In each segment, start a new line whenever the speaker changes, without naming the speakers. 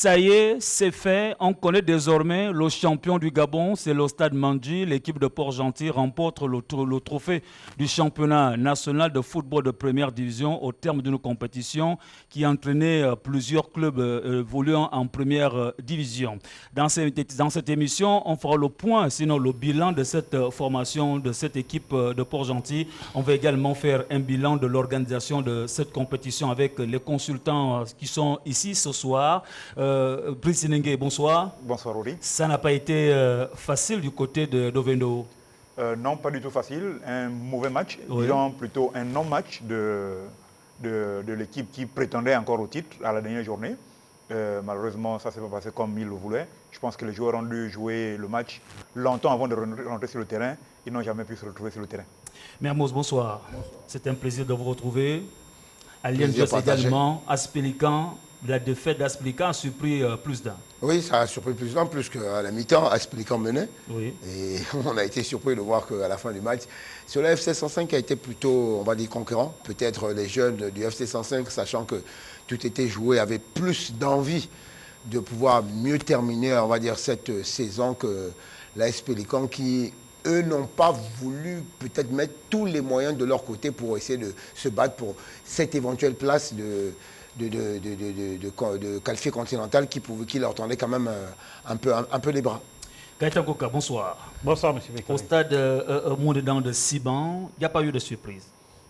Ça y est, c'est fait. On connaît désormais le champion du Gabon, c'est le Stade Mandji. L'équipe de Port-Gentil remporte le trophée du championnat national de football de première division au terme d'une compétition qui a entraîné plusieurs clubs évoluant en première division. Dans cette émission, on fera le point, sinon le bilan de cette formation, de cette équipe de Port-Gentil. On va également faire un bilan de l'organisation de cette compétition avec les consultants qui sont ici ce soir. Brice Nengue, bonsoir.
Bonsoir, Rory.
Ça n'a pas été facile du côté de Dovendo.
Non, pas du tout facile. Un mauvais match,
oui.
Disons plutôt un non-match de l'équipe qui prétendait encore au titre à la dernière journée. Malheureusement, ça ne s'est pas passé comme ils le voulaient. Je pense que les joueurs ont dû jouer le match longtemps avant de rentrer sur le terrain. Ils n'ont jamais pu se retrouver sur le terrain.
Mermoz, bonsoir. C'est un plaisir de vous retrouver. Alien Joss également, Aspelican. La défaite d'Aspelican a surpris plus d'un.
Oui, ça a surpris plus d'un, plus qu'à la mi-temps, Aspelican menait.
Oui.
Et on a été surpris de voir qu'à la fin du match, sur la FC 105 a été plutôt, on va dire, concurrent. Peut-être les jeunes du FC 105, sachant que tout était joué, avaient plus d'envie de pouvoir mieux terminer, on va dire, cette saison que la Aspelican qui, eux, n'ont pas voulu peut-être mettre tous les moyens de leur côté pour essayer de se battre pour cette éventuelle place de qualifié continental qui leur tendait quand même un peu les bras.
Gaëtan Koka, bonsoir.
Bonsoir, M. Bekari.
Au stade Mondédan de Siban, il n'y a pas eu de surprise?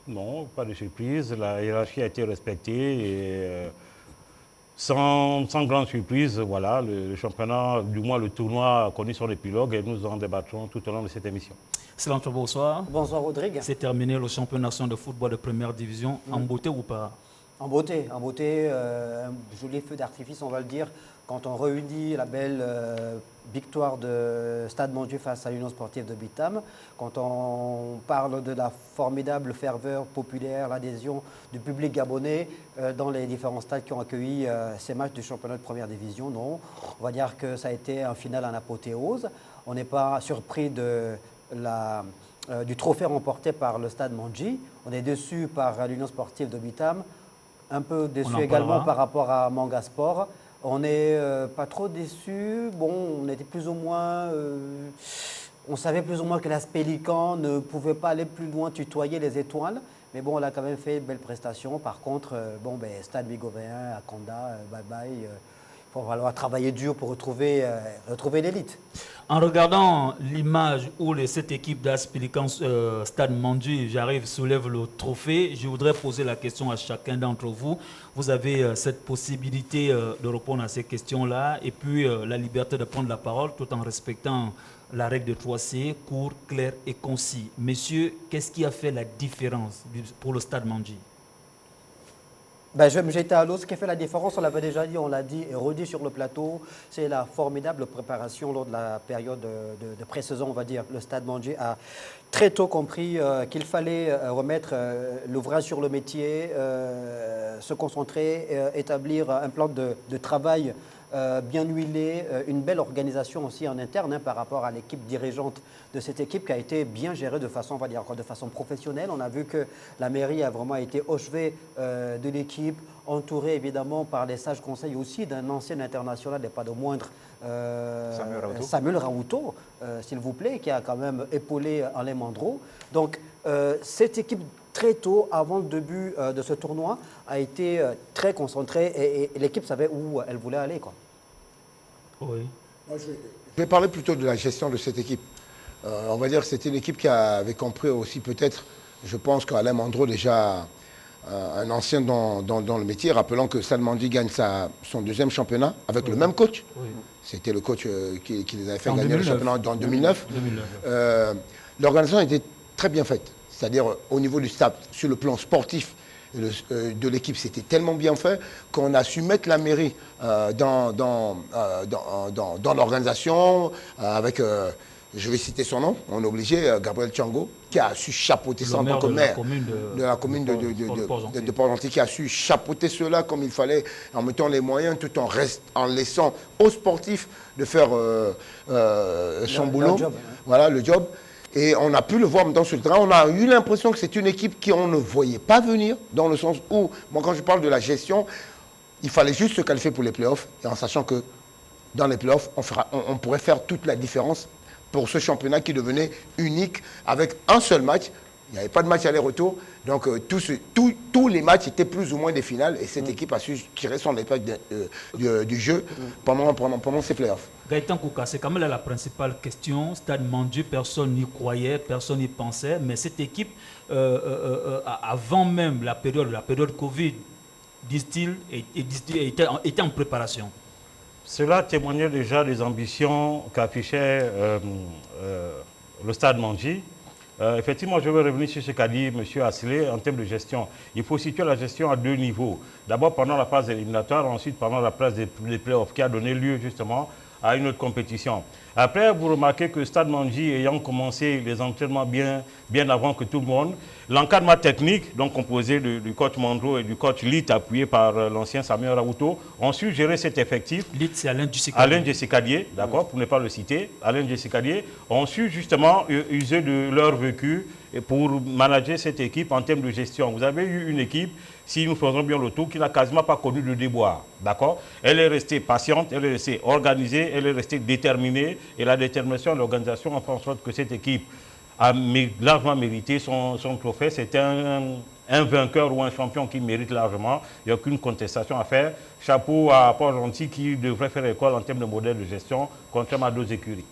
Non, pas de surprise. La hiérarchie a été respectée et sans grande surprise, voilà, le championnat, du moins le tournoi a connu son épilogue et nous en débattrons tout au long de cette émission.
Sylvain, bonsoir.
Bonsoir, Rodrigue.
C'est terminé le championnat national de football de première division. En beauté ou pas?
En beauté, un joli feu d'artifice, on va le dire, quand on réunit la belle victoire de Stade Mandji face à l'Union sportive de Bitam, quand on parle de la formidable ferveur populaire, l'adhésion du public gabonais dans les différents stades qui ont accueilli ces matchs du championnat de première division. Non, on va dire que ça a été un final en apothéose. On n'est pas surpris du trophée remporté par le Stade Mandji. On est déçu par l'Union sportive de Bitam. Un peu déçu également par rapport à Manga Sport. On n'est pas trop déçu. Bon, on était plus ou moins... on savait plus ou moins que l'Aspelican ne pouvait pas aller plus loin, tutoyer les étoiles. Mais bon, on a quand même fait une belle prestation. Par contre, Stade Bigovéen, Akonda, bye-bye. Il va falloir travailler dur pour retrouver l'élite.
En regardant l'image où cette équipe d'Aspelican Stade Mandji, soulève le trophée, je voudrais poser la question à chacun d'entre vous. Vous avez cette possibilité de répondre à ces questions-là et puis la liberté de prendre la parole tout en respectant la règle de 3C, court, clair et concis. Messieurs, qu'est-ce qui a fait la différence pour le Stade Mandji?
Je vais me jeter à l'eau. Ce qui a fait la différence, on l'avait déjà dit, on l'a dit et redit sur le plateau, c'est la formidable préparation lors de la période de pré-saison, on va dire. Le Stade Mandji a très tôt compris qu'il fallait remettre l'ouvrage sur le métier, se concentrer, établir un plan de travail bien huilé, une belle organisation aussi en interne par rapport à l'équipe dirigeante de cette équipe qui a été bien gérée de façon, on va dire, de façon professionnelle. On a vu que la mairie a vraiment été au chevet de l'équipe, entourée évidemment par les sages conseils aussi d'un ancien international et pas de moindre, Samuel Raouto, s'il vous plaît, qui a quand même épaulé Alain Mandro. Donc cette équipe très tôt, avant le début de ce tournoi, a été très concentrée et l'équipe savait où elle voulait aller, quoi.
Oui.
Je vais parler plutôt de la gestion de cette équipe. On va dire que c'était une équipe qui avait compris aussi peut-être, je pense qu'Alain Mandro, déjà un ancien dans le métier, rappelant que Stade Mandji gagne son deuxième championnat avec le même coach. Oui. C'était le coach qui les avait fait gagner le championnat en 2009. L'organisation était très bien faite. C'est-à-dire au niveau du staff, sur le plan sportif de l'équipe, c'était tellement bien fait qu'on a su mettre la mairie dans l'organisation avec, je vais citer son nom, on est obligé, Gabriel Tchango, qui a su chapeauter ça en tant que maire de la commune de Port-Gentil, qui a su chapeauter cela comme il fallait, en mettant les moyens, tout en laissant aux sportifs de faire son boulot, voilà, le job. Et on a pu le voir dans ce terrain. On a eu l'impression que c'est une équipe qu'on ne voyait pas venir, dans le sens où, moi quand je parle de la gestion, Il fallait juste se qualifier pour les playoffs et en sachant que dans les playoffs, on pourrait faire toute la différence pour ce championnat qui devenait unique avec un seul match. Il n'y avait pas de match aller-retour. Donc, tous les matchs étaient plus ou moins des finales. Et cette équipe a su tirer son épingle du jeu pendant ces playoffs.
Gaëtan Kouka, c'est quand même là la principale question. Stade Mandieu, personne n'y croyait, personne n'y pensait. Mais cette équipe, avant même la période Covid, disent-ils, était en préparation.
Cela témoignait déjà des ambitions qu'affichait le Stade Manji. Effectivement, je vais revenir sur ce qu'a dit M. Asselé en termes de gestion. Il faut situer la gestion à deux niveaux. D'abord pendant la phase éliminatoire, ensuite pendant la phase des playoffs qui a donné lieu justement à une autre compétition. Après, vous remarquez que Stade Manji, ayant commencé les entraînements bien avant que tout le monde, l'encadrement technique, donc composé du coach Mandro et du coach Lit, appuyé par l'ancien Samuel Raouto, ont su gérer cet effectif.
Lit, c'est Alain Djessicadier.
Alain Djessicadier, d'accord, pour ne pas le citer. Alain Djessicadier ont su justement user de leur vécu pour manager cette équipe en termes de gestion. Vous avez eu une équipe, si nous faisons bien le tour, qui n'a quasiment pas connu de déboire, d'accord. Elle est restée patiente, elle est restée organisée, elle est restée déterminée. Et la détermination de l'organisation a fait en sorte que cette équipe a largement mérité son trophée. C'est un vainqueur ou un champion qui mérite largement. Il n'y a aucune contestation à faire. Chapeau à Port-Gentil qui devrait faire école en termes de modèle de gestion, contrairement à d'autres écuries.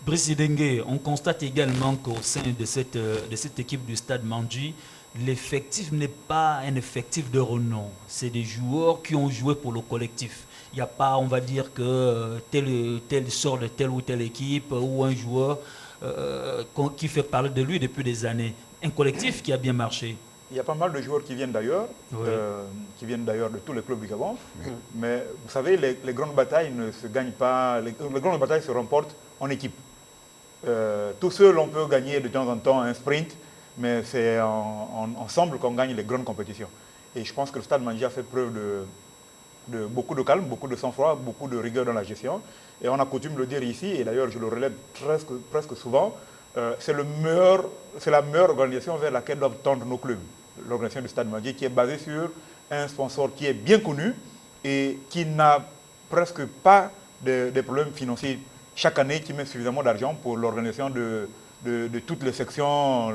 Brice Dengue, on constate également qu'au sein de cette équipe du Stade Manji, l'effectif n'est pas un effectif de renom. C'est des joueurs qui ont joué pour le collectif. Il n'y a pas, on va dire, que tel sort de telle ou telle équipe ou un joueur qui fait parler de lui depuis des années. Un collectif qui a bien marché.
Il y a pas mal de joueurs qui viennent d'ailleurs,
Oui.
De tous les clubs du Gabon. Mais vous savez, les grandes batailles ne se gagnent pas, les grandes batailles se remportent en équipe. Tout seul, on peut gagner de temps en temps un sprint, mais c'est ensemble qu'on gagne les grandes compétitions. Et je pense que le Stade Manji a fait preuve de beaucoup de calme, beaucoup de sang-froid, beaucoup de rigueur dans la gestion. Et on a coutume de le dire ici, et d'ailleurs je le relève presque souvent, c'est la meilleure organisation vers laquelle doivent tendre nos clubs. L'organisation du Stade Manji qui est basée sur un sponsor qui est bien connu et qui n'a presque pas de problèmes financiers chaque année, qui met suffisamment d'argent pour l'organisation de toutes les sections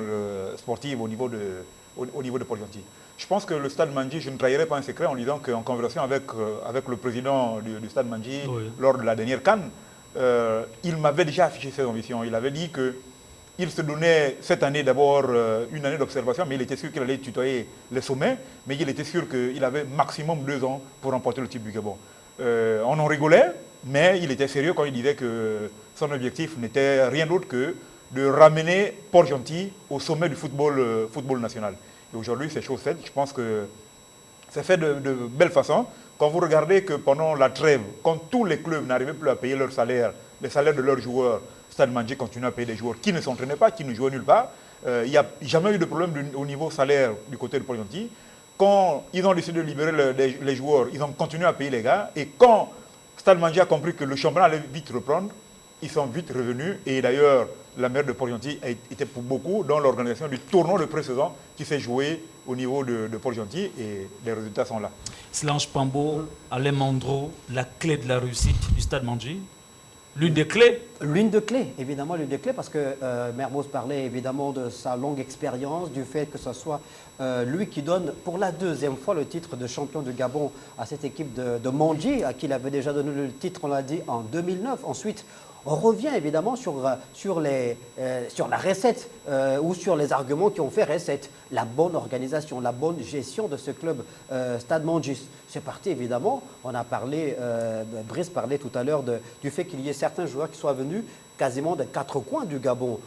sportives au niveau de Port-Gentil. Je pense que le Stade Manji, je ne trahirai pas un secret en disant qu'en conversation avec le président du Stade Manji, oui, lors de la dernière CAN, il m'avait déjà affiché ses ambitions. Il avait dit qu'il se donnait cette année d'abord une année d'observation, mais il était sûr qu'il allait tutoyer les sommets, mais il était sûr qu'il avait maximum 2 ans pour remporter le titre du Gabon. On en rigolait, mais il était sérieux quand il disait que son objectif n'était rien d'autre que de ramener Port-Gentil au sommet du football national. Et aujourd'hui, c'est chose faite. Je pense que c'est fait de belle façon. Quand vous regardez que pendant la trêve, quand tous les clubs n'arrivaient plus à payer leurs salaires, les salaires de leurs joueurs, Stade Manji continue à payer des joueurs qui ne s'entraînaient pas, qui ne jouaient nulle part. Il n'y a jamais eu de problème au niveau salaire du côté de Port-Gentil. Quand ils ont décidé de libérer les joueurs, ils ont continué à payer les gars. Et quand Stade Manji a compris que le championnat allait vite reprendre, ils sont vite revenus. Et d'ailleurs, la mère de Port-Gentil était pour beaucoup dans l'organisation du tournoi de pré-saison qui s'est joué au niveau de Port-Gentil et les résultats sont là.
Slange Pambo, Alain Mandro, la clé de la réussite du Stade Manji. L'une des clés.
L'une des clés, évidemment, l'une des clés, parce que Mermoz parlait évidemment de sa longue expérience, du fait que ce soit lui qui donne pour la 2e fois le titre de champion du Gabon à cette équipe de Manji, à qui il avait déjà donné le titre, on l'a dit, en 2009. Ensuite, on revient évidemment sur la recette ou sur les arguments qui ont fait recette. La bonne organisation, la bonne gestion de ce club Stade Manji. C'est parti évidemment, on a parlé, Brice parlait tout à l'heure du fait qu'il y ait certains joueurs qui soient venus quasiment des 4 coins du Gabon.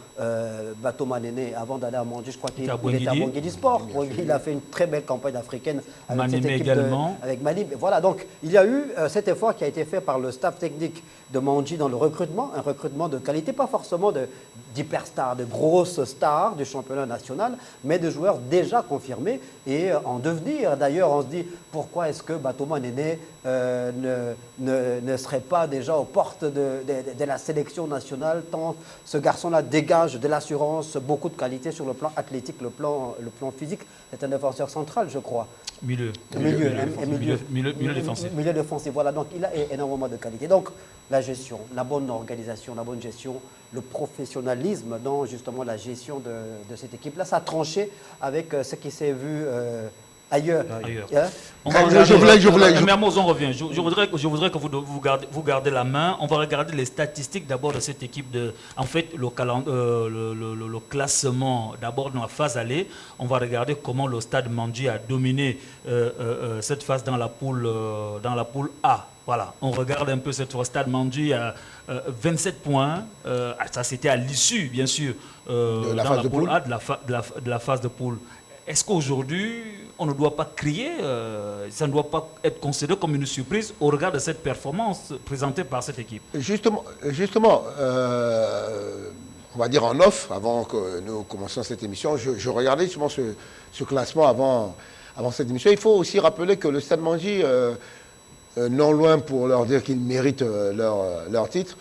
Bato Manéné, avant d'aller à Manji, je crois qu'il était à Bouangui Sport. Il a fait une très belle campagne africaine avec cette équipe également. Avec Mali. Voilà, donc il y a eu cet effort qui a été fait par le staff technique de Manji dans le recrutement, un recrutement de qualité, pas forcément d'hyperstars, de grosses stars du championnat national, mais de joueurs déjà confirmés et en devenir. D'ailleurs, on se dit pourquoi est-ce que Bato Manéné ne serait pas déjà aux portes de la sélection nationale national, tant ce garçon-là dégage de l'assurance, beaucoup de qualité sur le plan athlétique, le plan physique. C'est un défenseur central, je crois.
Milieu défensif.
Milieu défensif, voilà. Donc, il a énormément de qualité. Donc, la gestion, la bonne organisation, la bonne gestion, le professionnalisme dans justement la gestion de cette équipe-là, ça a tranché avec ce qui s'est vu ailleurs.
Hein? Mermoz, on revient. Je voudrais que vous gardez la main. On va regarder les statistiques d'abord de cette équipe. En fait, le classement d'abord dans la phase aller. On va regarder comment le Stade Mandji a dominé cette phase dans la poule A. Voilà, on regarde un peu cette fois. Stade Mandji à 27 points. Ça, c'était à l'issue, bien sûr,
de la
dans
phase
la
de
poule
poule.
A, de la phase de poule. Est-ce qu'aujourd'hui, on ne doit pas crier, ça ne doit pas être considéré comme une surprise au regard de cette performance présentée par cette équipe?
Justement, on va dire en off, avant que nous commencions cette émission, je regardais justement ce classement avant cette émission. Il faut aussi rappeler que le Stade Mandji, non loin pour leur dire qu'ils méritent leur titre,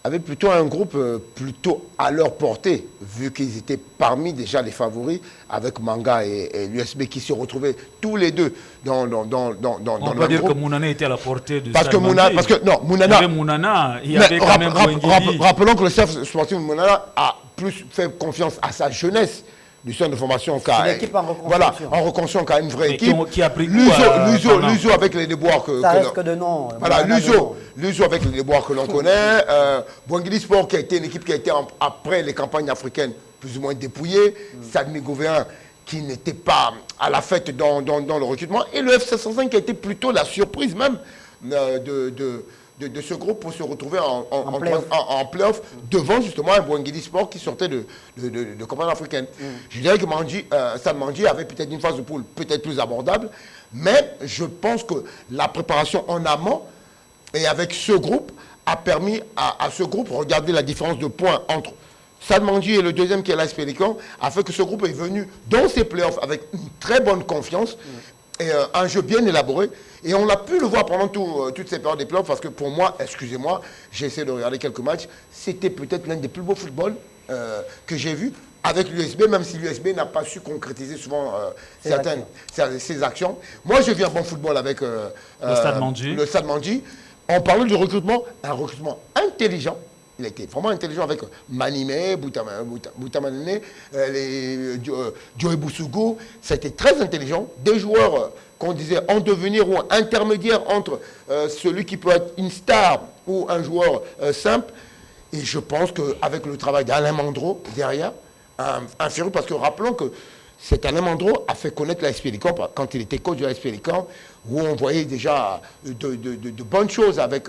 avait plutôt un groupe plutôt à leur portée, vu qu'ils étaient parmi déjà les favoris, avec Manga et l'USB qui se retrouvaient tous les deux dans le groupe.
On peut dire que Mounana était à la portée de
parce que Mounana,
il y avait Mounana, il y avait quand même Wengeli.
Rappelons que le chef sportif Mounana a plus fait confiance à sa jeunesse du centre de formation.
C'est une équipe en reconstruction.
Voilà, en reconstruction, quand même une vraie équipe.
Qui a pris
L'Uso avec les déboires que...
Ça reste que de nom.
Voilà, l'Uso avec les déboires que l'on connaît. Wengeli Sport qui a été une équipe qui a été, après les campagnes africaines, plus ou moins dépouillée. Stade Mégovéen qui n'était pas à la fête dans le recrutement. Et le F705 qui a été plutôt la surprise même de ce groupe pour se retrouver en play-off devant justement un Wengeli Sport qui sortait de campagne africaine. Je dirais que Stade Mandji avait peut-être une phase de poule peut-être plus abordable, mais je pense que la préparation en amont et avec ce groupe a permis à ce groupe, regardez la différence de points entre Stade Mandji et le deuxième qui est l'AS Pélican, a fait que ce groupe est venu dans ces playoffs avec une très bonne confiance et un jeu bien élaboré. Et on a pu le voir pendant toutes ces périodes des playoffs parce que pour moi, excusez-moi, j'ai essayé de regarder quelques matchs, c'était peut-être l'un des plus beaux footballs que j'ai vu avec l'USB, même si l'USB n'a pas su concrétiser souvent ses actions. Moi, j'ai vu un bon football avec le
Stade Mandji.
On parlait du recrutement, un recrutement intelligent. Il a été vraiment intelligent avec Manime, Boutamanene, Joe Boussougou. C'était très intelligent. Des joueurs qu'on disait en devenir ou intermédiaire entre celui qui peut être une star ou un joueur simple. Et je pense qu'avec le travail d'Alain Mandro derrière, un féru, parce que rappelons que cet Alain Mandro a fait connaître l'AS Pélican quand il était coach de l'AS Pélican, où on voyait déjà de bonnes choses avec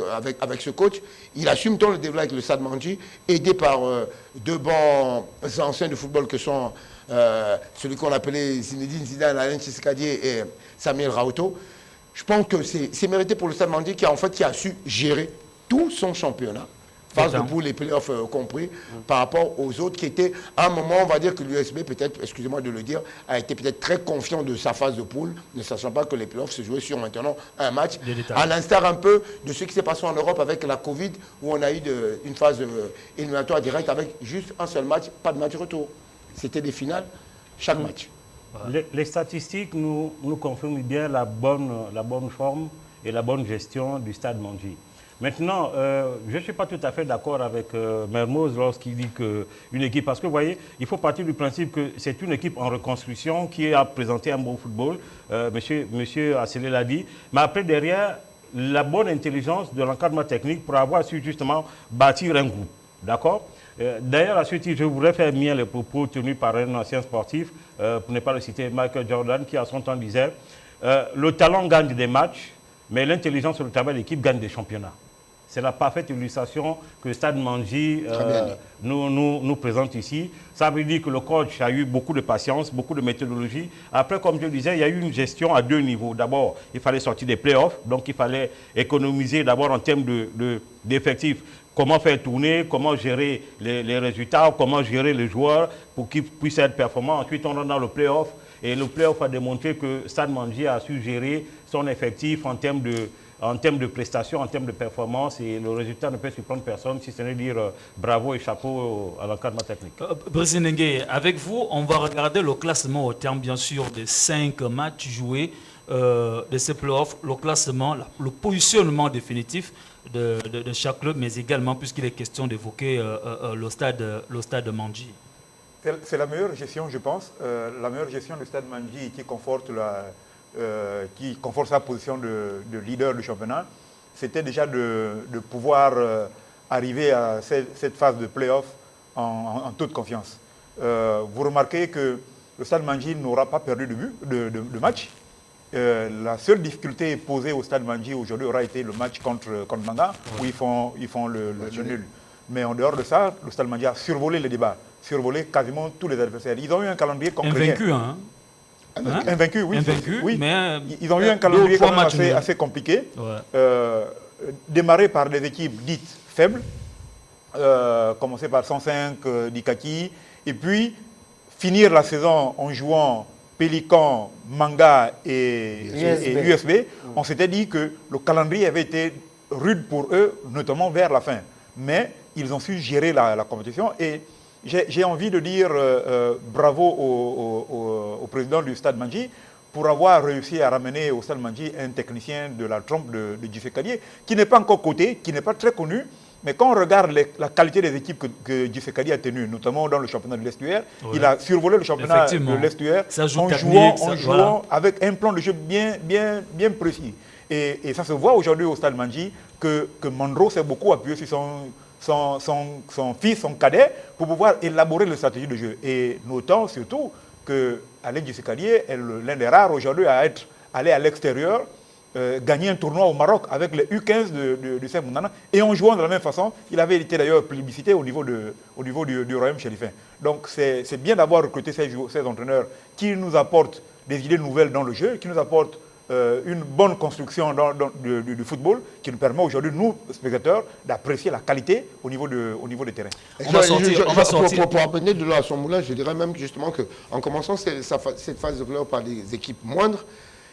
ce coach. Il assume tant le développement avec le Stade Mandji, aidé par deux bons anciens de football que sont celui qu'on appelait Zinedine Zidane, Alain Tshisekedi et Samuel Raoto. Je pense que c'est mérité pour le Stade Mandji qui a su gérer tout son championnat. Phase de poule et playoffs compris, par rapport aux autres qui étaient, à un moment, on va dire que l'USB, peut-être, excusez-moi de le dire, a été peut-être très confiant de sa phase de poule, ne sachant pas que les playoffs se jouaient sur maintenant un match, à l'instar un peu de ce qui s'est passé en Europe avec la Covid, où on a eu une phase éliminatoire directe avec juste un seul match, pas de match retour. C'était des finales, chaque match.
Les statistiques nous confirment bien la bonne forme et la bonne gestion du Stade Mandji. Maintenant, je ne suis pas tout à fait d'accord avec Mermoz lorsqu'il dit qu'une équipe, parce que vous voyez, il faut partir du principe que c'est une équipe en reconstruction qui a présenté un bon football, monsieur Assele l'a dit, mais après derrière, la bonne intelligence de l'encadrement technique pour avoir su justement bâtir un groupe, d'accord? D'ailleurs, à ce titre, je voudrais faire mien les propos tenus par un ancien sportif, pour ne pas le citer, Michael Jordan, qui à son temps disait le talent gagne des matchs, mais l'intelligence sur le travail d'équipe gagne des championnats. C'est la parfaite illustration que Stade Mandji nous présente ici. Ça veut dire que le coach a eu beaucoup de patience, beaucoup de méthodologie. Après, comme je le disais, il y a eu une gestion à deux niveaux. D'abord, il fallait sortir des playoffs, donc il fallait économiser d'abord en termes d'effectifs. Comment faire tourner, comment gérer les résultats, comment gérer les joueurs pour qu'ils puissent être performants. Ensuite, on rentre dans le playoff. Et le playoff a démontré que Stade Mandji a su gérer son effectif en termes en termes de prestations, en termes de performance, et le résultat ne peut surprendre personne, si ce n'est dire bravo et chapeau à l'encadrement technique.
Brice Ndengue, avec vous, on va regarder le classement au terme, bien sûr, des 5 matchs joués de ces playoffs, le classement, le positionnement définitif de chaque club, mais également, puisqu'il est question d'évoquer le stade Mandji.
C'est la meilleure gestion, je pense, la meilleure gestion du stade Mandji qui conforte sa position de leader du championnat. C'était déjà de pouvoir arriver à cette phase de play-off en toute confiance. Vous remarquez que le stade Mandji n'aura pas perdu de match. La seule difficulté posée au stade Mandji aujourd'hui aura été le match contre Manga, où ils font le nul. Mais en dehors de ça, le stade Mandji a survolé les débats, survolé quasiment tous les adversaires. Ils ont eu un calendrier concret.
Invaincu, hein?
Invaincu, oui.
Invaincu,
oui.
Mais
ils ont eu un calendrier quand même assez compliqué. Ouais. Démarré par des équipes dites faibles, commencer par 105 d'Ikaki, et puis finir la saison en jouant Pélican, Manga et USB. On s'était dit que le calendrier avait été rude pour eux, notamment vers la fin. Mais ils ont su gérer la compétition. Et j'ai envie de dire bravo au président du Stade Mandji pour avoir réussi à ramener au Stade Mandji un technicien de la trompe de Djissé Kadié, qui n'est pas encore coté, qui n'est pas très connu. Mais quand on regarde la qualité des équipes que Djissé Kadié a tenues, notamment dans le championnat de l'Estuaire, il a survolé le championnat de l'Estuaire en jouant avec un plan de jeu bien précis. Et ça se voit aujourd'hui au Stade Mandji que Mandro s'est beaucoup appuyé sur son fils, son cadet, pour pouvoir élaborer les stratégies de jeu. Et notons surtout que Alain Djissé Kadié est l'un des rares aujourd'hui à être allé à l'extérieur, gagner un tournoi au Maroc avec les U15 de Saint Mounana, et en jouant de la même façon. Il avait été d'ailleurs plébiscité au niveau du Royaume chérifin. Donc c'est bien d'avoir recruté ces entraîneurs qui nous apportent des idées nouvelles dans le jeu, qui nous apportent une bonne construction du football, qui nous permet aujourd'hui, nous, spectateurs, d'apprécier la qualité au niveau des terrains.
Pour amener de là à son moulin, je dirais même justement qu'en commençant cette phase de play-off par des équipes moindres,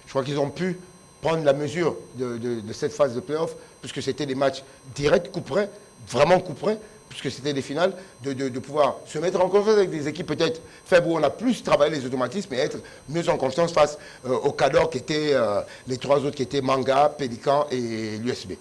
je crois qu'ils ont pu prendre la mesure de cette phase de play-off, puisque c'était des matchs directs, coup près, vraiment coup près, puisque c'était des finales, de pouvoir se mettre en confiance avec des équipes peut-être faibles où on a plus travaillé les automatismes et être mieux en confiance face au Cador qui étaient les 3 autres qui étaient Manga, Pélican et l'USB.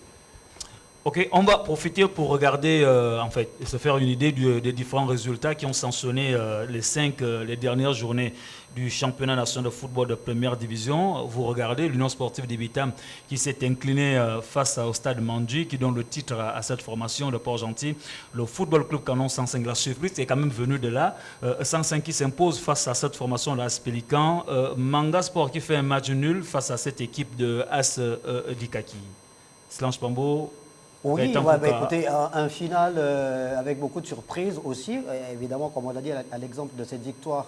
Ok, on va profiter pour regarder, en fait, et se faire une idée des différents résultats qui ont sanctionné les dernières journées du championnat national de football de première division. Vous regardez l'Union sportive d'Ibitam qui s'est inclinée face au stade Mandji, qui donne le titre à cette formation de Port-Gentil. Le football club Canon 105, la surprise est quand même venue de là. 105 qui s'impose face à cette formation de AS Pélican. Manga Sport qui fait un match nul face à cette équipe de AS Dikaki. Slange Pambo.
Oui, écoutez, un final avec beaucoup de surprises aussi. Évidemment, comme on l'a dit, à l'exemple de cette victoire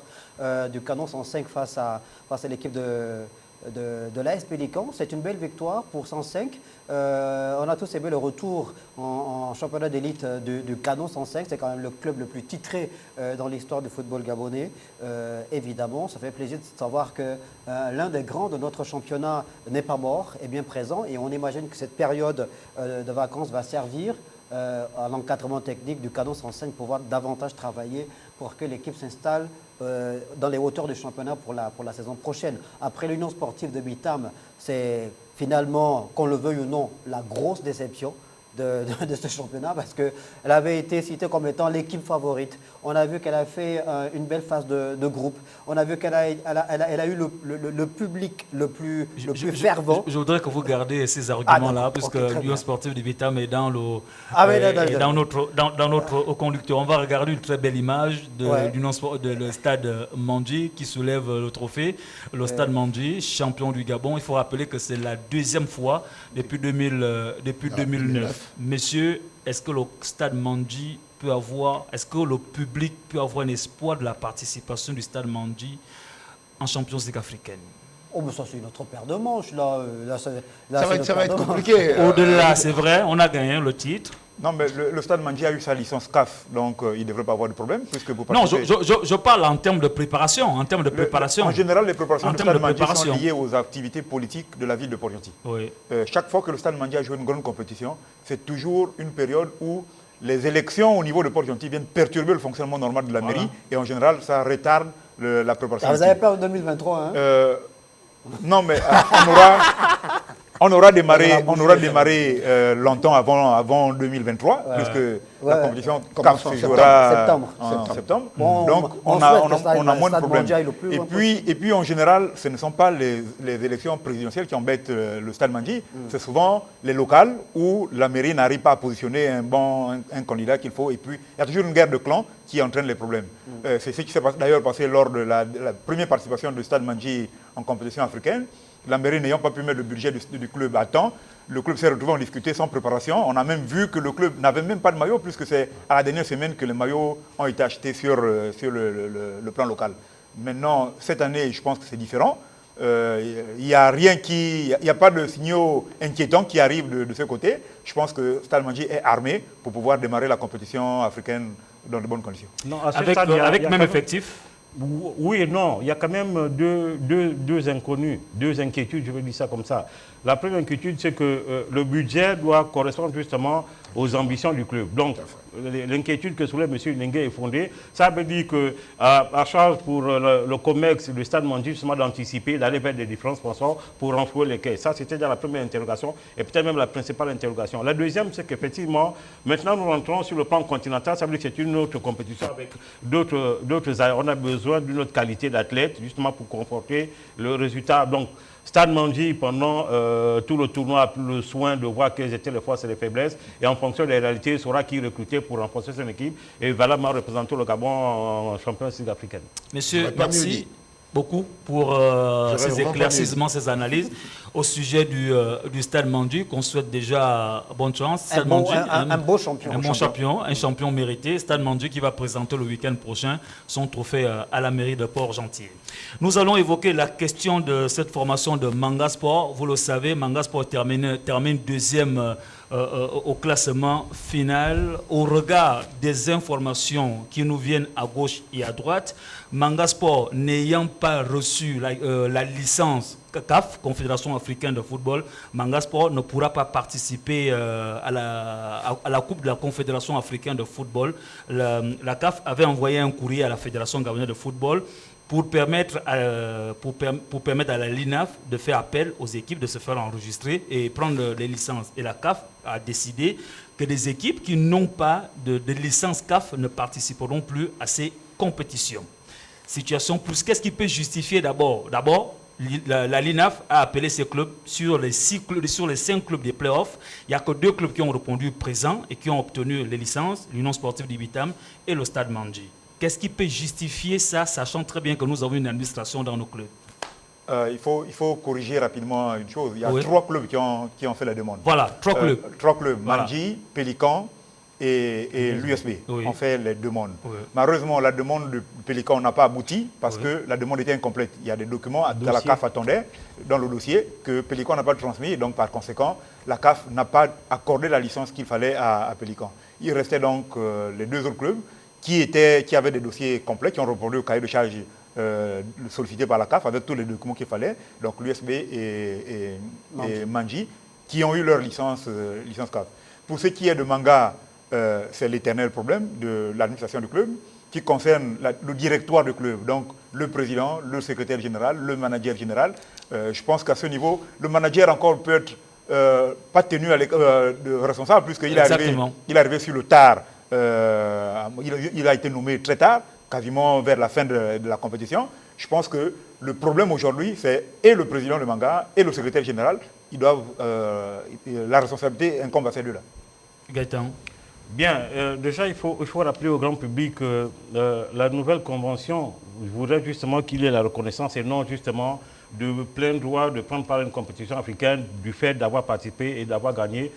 du Canon 105 face à l'équipe de l'AS Pélican. C'est une belle victoire pour 105. On a tous aimé le retour en championnat d'élite du Canon 105. C'est quand même le club le plus titré dans l'histoire du football gabonais. Évidemment, ça fait plaisir de savoir que l'un des grands de notre championnat n'est pas mort, est bien présent. Et on imagine que cette période de vacances va servir à l'encadrement technique du Canon 105 pour pouvoir davantage travailler pour que l'équipe s'installe dans les hauteurs du championnat pour la saison prochaine. Après l'Union sportive de Bitam, c'est finalement, qu'on le veuille ou non, la grosse déception de ce championnat parce qu'elle avait été citée comme étant l'équipe favorite. On a vu qu'elle a fait une belle phase de groupe. On a vu qu'elle a eu le public le plus fervent.
Je voudrais que vous gardiez ces arguments-là, puisque l'Union sportive de Vitam est dans notre conducteur. On va regarder une très belle image de stade Mandji qui soulève le trophée. Le stade Mandji, champion du Gabon. Il faut rappeler que c'est la 2e fois depuis 2009. Messieurs, est-ce que le stade Mandji peut avoir, est-ce que le public peut avoir un espoir de la participation du stade Mandji en Champions League africaine?
Oh, mais ça, c'est une autre paire de manches. Ça va
être compliqué.
Au-delà, c'est vrai, on a gagné le titre.
Non, mais le Stade Mandji a eu sa licence CAF, donc il ne devrait pas avoir de problème, puisque vous
Non,
participez...
je parle en termes de préparation.
En général, les préparations
En
du
termes
Stade
de
Mandji sont
préparation.
liées aux activités politiques de la ville de Port-Gentil.
Oui.
Chaque fois que le Stade Mandji a joué une grande compétition, c'est toujours une période où les élections au niveau de Port-Gentil viennent perturber le fonctionnement normal de la mairie, et en général, ça retarde la préparation.
Ah, vous avez peur en 2023, hein?
Non, mais on aura démarré longtemps avant 2023, puisque la compétition CAF se jouera en septembre.
Bon,
donc
on
on a moins de problèmes. Et puis en général, ce ne sont pas les élections présidentielles qui embêtent le Stade Mandji, c'est souvent les locales où la mairie n'arrive pas à positionner un candidat qu'il faut. Et puis il y a toujours une guerre de clans qui entraîne les problèmes. C'est ce qui s'est d'ailleurs passé lors de la première participation du Stade Mandji en compétition africaine. La mairie n'ayant pas pu mettre le budget du club à temps, le club s'est retrouvé en difficulté sans préparation. On a même vu que le club n'avait même pas de maillot, puisque c'est à la dernière semaine que les maillots ont été achetés sur le plan local. Maintenant, cette année, je pense que c'est différent. Il n'y a pas de signaux inquiétants qui arrivent de ce côté. Je pense que Stade Mandji est armé pour pouvoir démarrer la compétition africaine dans de bonnes conditions.
Non,
avec même effectif.
Oui et non, il y a quand même deux inconnus, deux inquiétudes, je vais dire ça comme ça. La première inquiétude, c'est que le budget doit correspondre justement aux ambitions du club. Donc, l'inquiétude que soulève M. Lengue est fondée. Ça veut dire qu'à charge pour le COMEX, le Stade Mandji, justement d'anticiper, d'aller vers des différents sponsors pour renflouer les caisses. Ça, c'était dans la première interrogation et peut-être même la principale interrogation. La deuxième, c'est qu'effectivement, maintenant nous rentrons sur le plan continental. Ça veut dire que c'est une autre compétition avec d'autres. On a besoin d'une autre qualité d'athlète, justement pour conforter le résultat. Donc, Stade Mandji, pendant tout le tournoi, a pris le soin de voir quelles étaient les forces et les faiblesses. Et en fonction des réalités, il saura qui recruter pour renforcer son équipe. Et valablement représenter le Gabon en championnat sud-africain.
Monsieur, merci beaucoup pour ces éclaircissements, ces analyses au sujet du Stade Mandji, qu'on souhaite déjà bonne chance. Stade Mandji,
un beau champion.
Un bon champion, un champion mérité. Stade Mandji qui va présenter le week-end prochain son trophée à la mairie de Port-Gentil. Nous allons évoquer la question de cette formation de Manga Sport. Vous le savez, Manga Sport termine deuxième au classement final. Au regard des informations qui nous viennent à gauche et à droite, Manga Sport n'ayant pas reçu la licence CAF, Confédération africaine de football, Manga Sport ne pourra pas participer à la Coupe de la Confédération africaine de football. La CAF avait envoyé un courrier à la Fédération gabonaise de football pour permettre à la LINAF de faire appel aux équipes de se faire enregistrer et prendre les licences. Et la CAF a décidé que des équipes qui n'ont pas de licence CAF ne participeront plus à ces compétitions. Situation plus, qu'est-ce qui peut justifier d'abord la LINAF a appelé ces clubs sur les 5 clubs des playoffs. Il n'y a que 2 clubs qui ont répondu présents et qui ont obtenu les licences, l'Union sportive d'Ibitam et le Stade Mandji. Qu'est-ce qui peut justifier ça, sachant très bien que nous avons une administration dans nos clubs?
Il faut corriger rapidement une chose. Il y a 3 clubs qui ont fait la demande.
Voilà, 3 clubs.
3 clubs, Mandji, Pélican et l'USB ont fait les demandes. Malheureusement, la demande de Pélican n'a pas abouti parce que la demande était incomplète. Il y a des documents que la CAF attendait dans le dossier que Pélican n'a pas transmis. Et donc, par conséquent, la CAF n'a pas accordé la licence qu'il fallait à Pélican. Il restait donc les 2 autres clubs qui avaient des dossiers complets, qui ont répondu au cahier de charge sollicité par la CAF avec tous les documents qu'il fallait. Donc, l'USB et Mandji qui ont eu leur licence CAF. Pour ce qui est de Manga, c'est l'éternel problème de l'administration du club qui concerne le directoire du club, donc le président, le secrétaire général, le manager général. Je pense qu'à ce niveau, le manager encore peut être pas tenu de responsable puisqu'il est arrivé sur le tard. Il a été nommé très tard, quasiment vers la fin de la compétition. Je pense que le problème aujourd'hui, c'est et le président de Manga et le secrétaire général, ils doivent, la responsabilité incombe à ces deux-là.
Gaëtan.
Bien, déjà il faut rappeler au grand public que la nouvelle convention voudrait justement qu'il y ait la reconnaissance et non justement de plein droit de prendre part à une compétition africaine du fait d'avoir participé et d'avoir gagné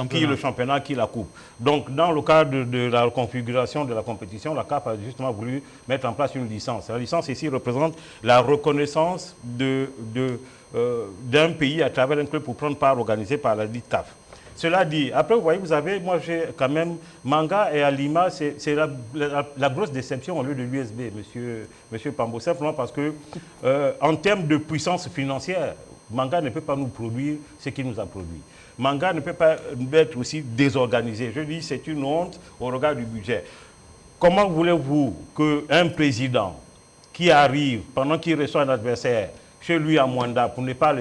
qui le championnat, qui la coupe. Donc dans le cadre de la configuration de la compétition, la CAF a justement voulu mettre en place une licence. La licence ici représente la reconnaissance d'un pays à travers un club pour prendre part organisé par la dite CAF. Cela dit, après, vous voyez, vous avez, moi j'ai quand même, Manga et Alima, c'est la grosse déception au lieu de l'USB, monsieur Pambo, simplement parce que, en termes de puissance financière, Manga ne peut pas nous produire ce qu'il nous a produit. Manga ne peut pas être aussi désorganisé. Je dis, c'est une honte au regard du budget. Comment voulez-vous qu'un président qui arrive, pendant qu'il reçoit un adversaire, chez lui à Mwanda, pour ne pas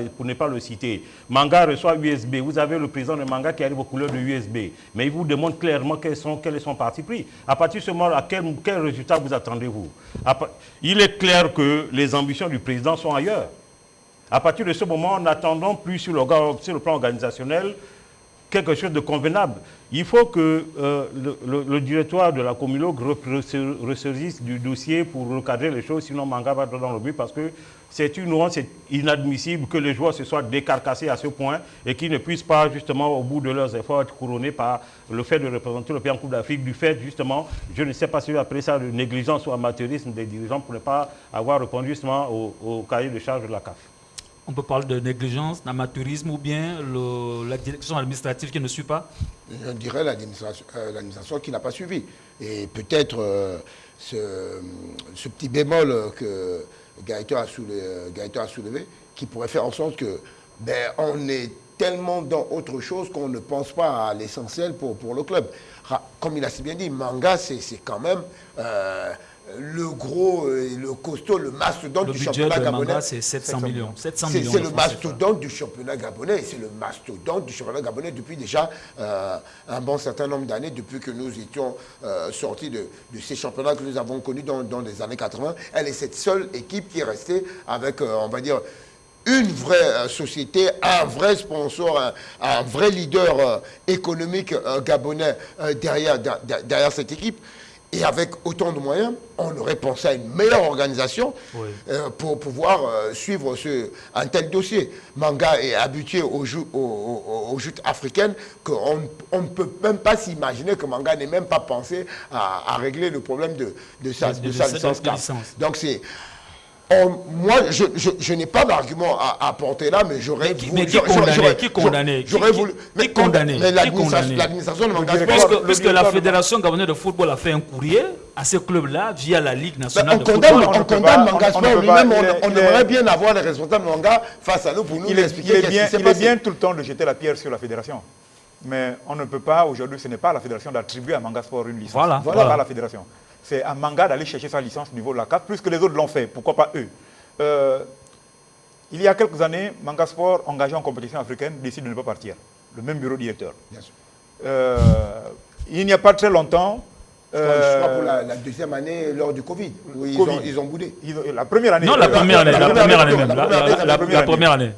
le citer, Manga reçoit USB, vous avez le président de Manga qui arrive aux couleurs de USB, mais il vous demande clairement quel est son parti pris. À partir de ce moment, à quel résultat vous attendez-vous? Il est clair que les ambitions du président sont ailleurs. À partir de ce moment, n'attendons plus sur le plan organisationnel quelque chose de convenable. Il faut que le directoire de la Comilog ressurgisse du dossier pour recadrer les choses, sinon Manga va dans le but parce que c'est inadmissible que les joueurs se soient décarcassés à ce point et qu'ils ne puissent pas, justement, au bout de leurs efforts, être couronnés par le fait de représenter le pays en Coupe d'Afrique, du fait, justement, je ne sais pas si vous appelez ça de négligence ou amateurisme des dirigeants pour ne pas avoir répondu justement au cahier de charge de la CAF.
On peut parler de négligence, d'amateurisme ou bien la direction administrative qui ne suit pas?
Je dirais l'administration qui n'a pas suivi. Et peut-être ce petit bémol que Gaëtan a soulevé, qui pourrait faire en sorte que on est tellement dans autre chose qu'on ne pense pas à l'essentiel pour le club. Comme il a si bien dit, Manga, c'est quand même le gros, le costaud, le mastodonte du championnat gabonais. Le budget de Manga,
c'est 700 millions.
C'est le mastodonte du championnat gabonais. Et c'est le mastodonte du championnat gabonais depuis déjà un bon certain nombre d'années, depuis que nous étions sortis de ces championnats que nous avons connus dans les années 80. Elle est cette seule équipe qui est restée avec, on va dire, une vraie société, un vrai sponsor, un vrai leader économique gabonais derrière cette équipe. Et avec autant de moyens, on aurait pensé à une meilleure organisation pour pouvoir suivre un tel dossier. Manga est habitué aux joutes africaines qu'on ne peut même pas s'imaginer que Manga n'ait même pas pensé à régler le problème de sa licence CAF. Donc c'est... moi, je n'ai pas d'argument à apporter là, mais j'aurais voulu...
Mais qui condamné?
J'aurais voulu...
Mais condamné?
Mais l'administration de Manga Sport...
Puisque la Fédération gabonaise de football a fait un courrier à ce club-là via la Ligue nationale de football.
On condamne Manga Sport lui-même. On aimerait bien avoir les responsables de Manga face à nous pour nous expliquer qu'est-ce qui s'est passé.
Il est bien tout le temps de jeter la pierre sur la Fédération. Mais on ne peut pas, aujourd'hui, ce n'est pas à la Fédération d'attribuer à Manga Sport une licence.
Voilà.
Pas à la Fédération. C'est à Manga d'aller chercher sa licence au niveau de la CAF, plus que les autres l'ont fait. Pourquoi pas eux? Il y a quelques années, Manga Sport, engagé en compétition africaine, décide de ne pas partir. Le même bureau directeur.
Bien sûr.
Il n'y a pas très longtemps...
je crois pour la deuxième année, lors du Covid, où ils ont boudé.
La première année.
Non, la première année. La première année.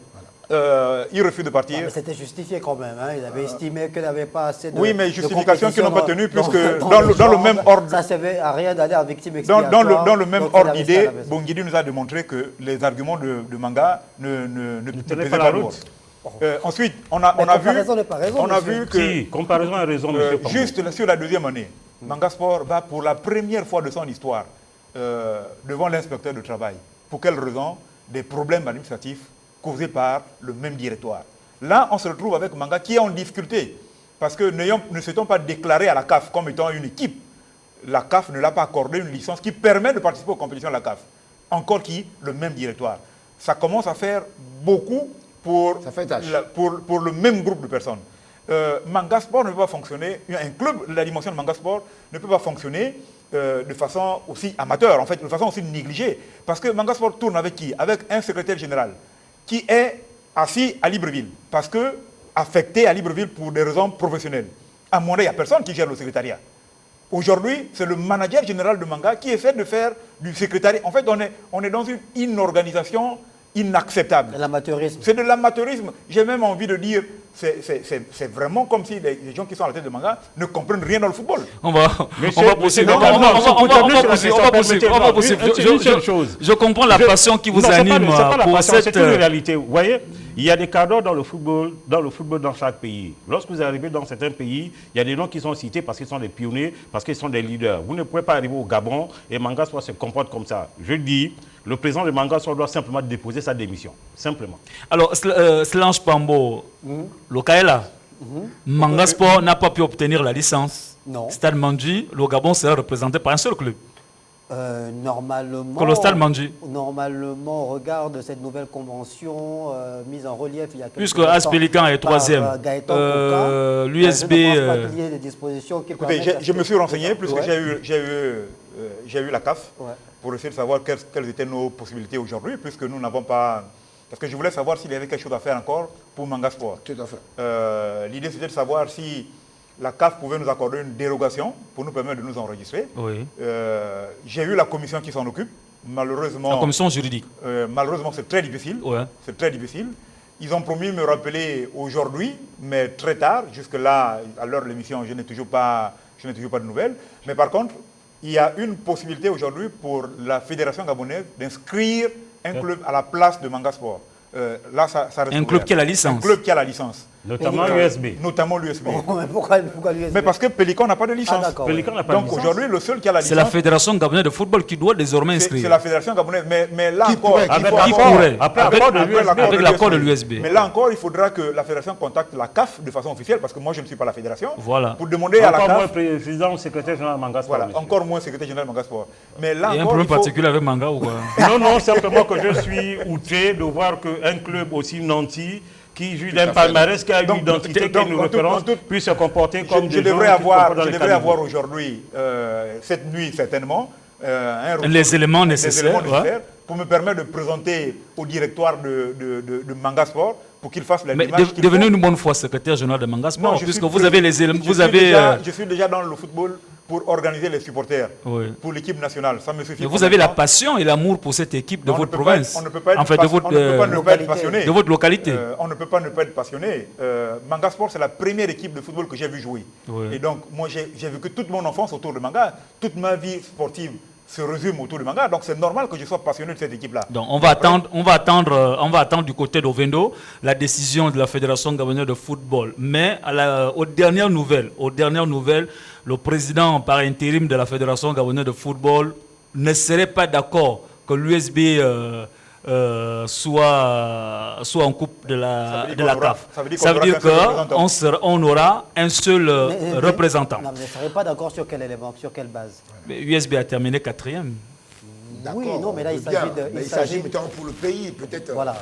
Il refuse de partir.
Mais c'était justifié quand même. Hein. Il avait estimé qu'il n'avait pas assez de.
Oui, mais justification qu'ils n'ont pas tenue, puisque dans le même ordre.
Ça ne servait à rien d'aller à victime
expiatoire. Dans le même ordre d'idée, Bongidi nous a démontré que les arguments de Manga ne tenaient pas la route. Ensuite, on a vu que.
Si, comparaison a raison, monsieur Pambo.
Juste sur la deuxième année, Manga Sport va pour la première fois de son histoire devant l'inspecteur de travail. Pour quelle raison? Des problèmes administratifs causés par le même directoire. Là, on se retrouve avec Manga qui est en difficulté parce que ne s'étant pas déclaré à la CAF comme étant une équipe, la CAF ne l'a pas accordé une licence qui permet de participer aux compétitions de la CAF. Encore le même directoire. Ça commence à faire beaucoup pour le même groupe de personnes. Manga Sport ne peut pas fonctionner, un club de la dimension de Manga Sport ne peut pas fonctionner de façon aussi amateur, en fait, de façon aussi négligée. Parce que Manga Sport tourne avec qui? Avec un secrétaire général qui est assis à Libreville, parce que affecté à Libreville pour des raisons professionnelles. À mon avis, il n'y a personne qui gère le secrétariat. Aujourd'hui, c'est le manager général de Manga qui essaie de faire du secrétariat. En fait, on est dans une inorganisation inacceptable.
C'est l'amateurisme.
C'est de l'amateurisme. J'ai même envie de dire, c'est vraiment comme si les gens qui sont à la tête de Manga ne comprennent rien dans le football.
On va poursuivre. Je comprends la passion qui vous anime pour cette...
C'est une réalité. Vous voyez, il y a des cadres dans le football dans chaque pays. Lorsque vous arrivez dans certains pays, il y a des noms qui sont cités parce qu'ils sont des pionniers, parce qu'ils sont des leaders. Vous ne pouvez pas arriver au Gabon et Manga Sport se comporte comme ça. Je dis, le président de Manga Sport doit simplement déposer sa démission. Simplement.
Alors, Slange Pambo, le cas est là. Manga Sport n'a pas pu obtenir la licence.
Non.
Stade Mandji, le Gabon sera représenté par un seul club.
Normalement,
Que le Stade Mandji.
Normalement, on regarde cette nouvelle convention mise en relief il y a quelques
Puisque As Pélican est troisième, l'USB...
Écoutez, je me suis renseigné, puisque j'ai eu la CAF, pour essayer de savoir quelles étaient nos possibilités aujourd'hui, puisque nous n'avons pas... Parce que je voulais savoir s'il y avait quelque chose à faire encore pour Manga Sport.
Tout à fait.
L'idée, c'était de savoir si la CAF pouvait nous accorder une dérogation pour nous permettre de nous enregistrer.
Oui.
J'ai eu la commission qui s'en occupe. Malheureusement,
la commission juridique.
Malheureusement, c'est très difficile.
Ouais.
C'est très difficile. Ils ont promis de me rappeler aujourd'hui, mais très tard. Jusque-là, à l'heure de l'émission, je n'ai toujours pas de nouvelles. Mais par contre, il y a une possibilité aujourd'hui pour la Fédération gabonaise d'inscrire un club à la place de Manga Sport. Là, ça reste
un club qui a la licence.
Un club qui a la licence.
Notamment l'USB.
Notamment l'USB.
Pourquoi l'USB?
Mais parce que Pélican n'a pas de licence. Donc aujourd'hui, le seul qui a la licence...
C'est la Fédération gabonaise de football qui doit désormais inscrire.
C'est la Fédération gabonaise. Mais là encore...
Avec l'accord de l'USB.
Mais là encore, il faudra que la Fédération contacte la CAF de façon officielle, parce que moi, je ne suis pas la Fédération.
Voilà.
Pour demander à la CAF...
Encore moins président ou secrétaire général Manga Sport.
Voilà, encore moins secrétaire général Manga Sport. Mais là
il y a un problème particulier avec Manga ou quoi?
Non, simplement que je suis outré de voir qu'un club aussi nanti qui joue d'un palmarès, qui a une identité, qui nous référence, puisse se comporter comme des gens qui
devrais avoir aujourd'hui, cette nuit certainement,
les éléments nécessaires
pour me permettre de présenter au directoire de Manga Sport pour qu'il fasse la démarche.
Mais devenez une bonne fois secrétaire général de Manga Sport, puisque vous avez les éléments.
Je suis déjà dans le football pour organiser les supporters, pour l'équipe nationale. Ça me suffit.
Mais vous avez la passion et l'amour pour cette équipe de votre province.
On ne peut pas être passionné.
De votre localité.
On ne peut pas ne pas être passionné. Manga Sport, c'est la première équipe de football que j'ai vu jouer. Et donc, moi, j'ai vécu toute mon enfance autour de Manga. Toute ma vie sportive se résume autour de Manga. Donc, c'est normal que je sois passionné de cette équipe-là.
Donc, on va attendre du côté d'Ovendo la décision de la Fédération gabonaise de football. Mais aux dernières nouvelles, le président par intérim de la Fédération gabonaise de football ne serait pas d'accord que l'USB soit en coupe de la CAF. Ça veut dire qu'on aura un seul représentant.
Non, vous ne serez pas d'accord sur quel élément, sur quelle base?
L'USB a terminé 4e.
Oui, non, mais là, il
s'agit maintenant pour le pays, peut-être.
Voilà.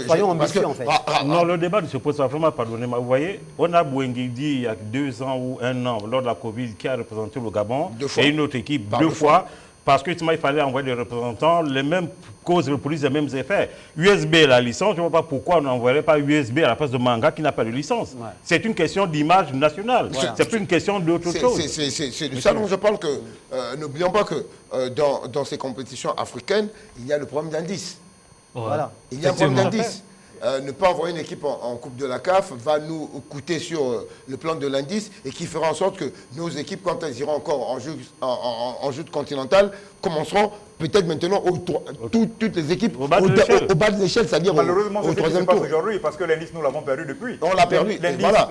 Soyons
ambitieux, en fait.
Non, le débat ne se pose pas vraiment, pardonnez-moi. Vous voyez, on a Bouenguidi il y a 2 ans ou 1 an, lors de la Covid, qui a représenté le Gabon, et une autre équipe 2 fois. Parce que il fallait envoyer des représentants, les mêmes causes reproduisent les mêmes effets. USB la licence, je ne vois pas pourquoi on n'envoierait pas USB à la place de Manga qui n'a pas de licence. Ouais. C'est une question d'image nationale, c'est plus une question d'autre chose.
C'est de ça dont je parle que, n'oublions pas que dans ces compétitions africaines, il y a le problème d'indice.
Voilà.
Il y a un problème d'indice. Ne pas envoyer une équipe en Coupe de la CAF va nous coûter sur le plan de l'indice et qui fera en sorte que nos équipes, quand elles iront encore en jeu continental, commenceront peut-être maintenant toutes les équipes au bas de l'échelle, c'est-à-dire
malheureusement,
au troisième tour.
Aujourd'hui, parce que l'indice, nous l'avons perdu depuis.
On l'a perdu.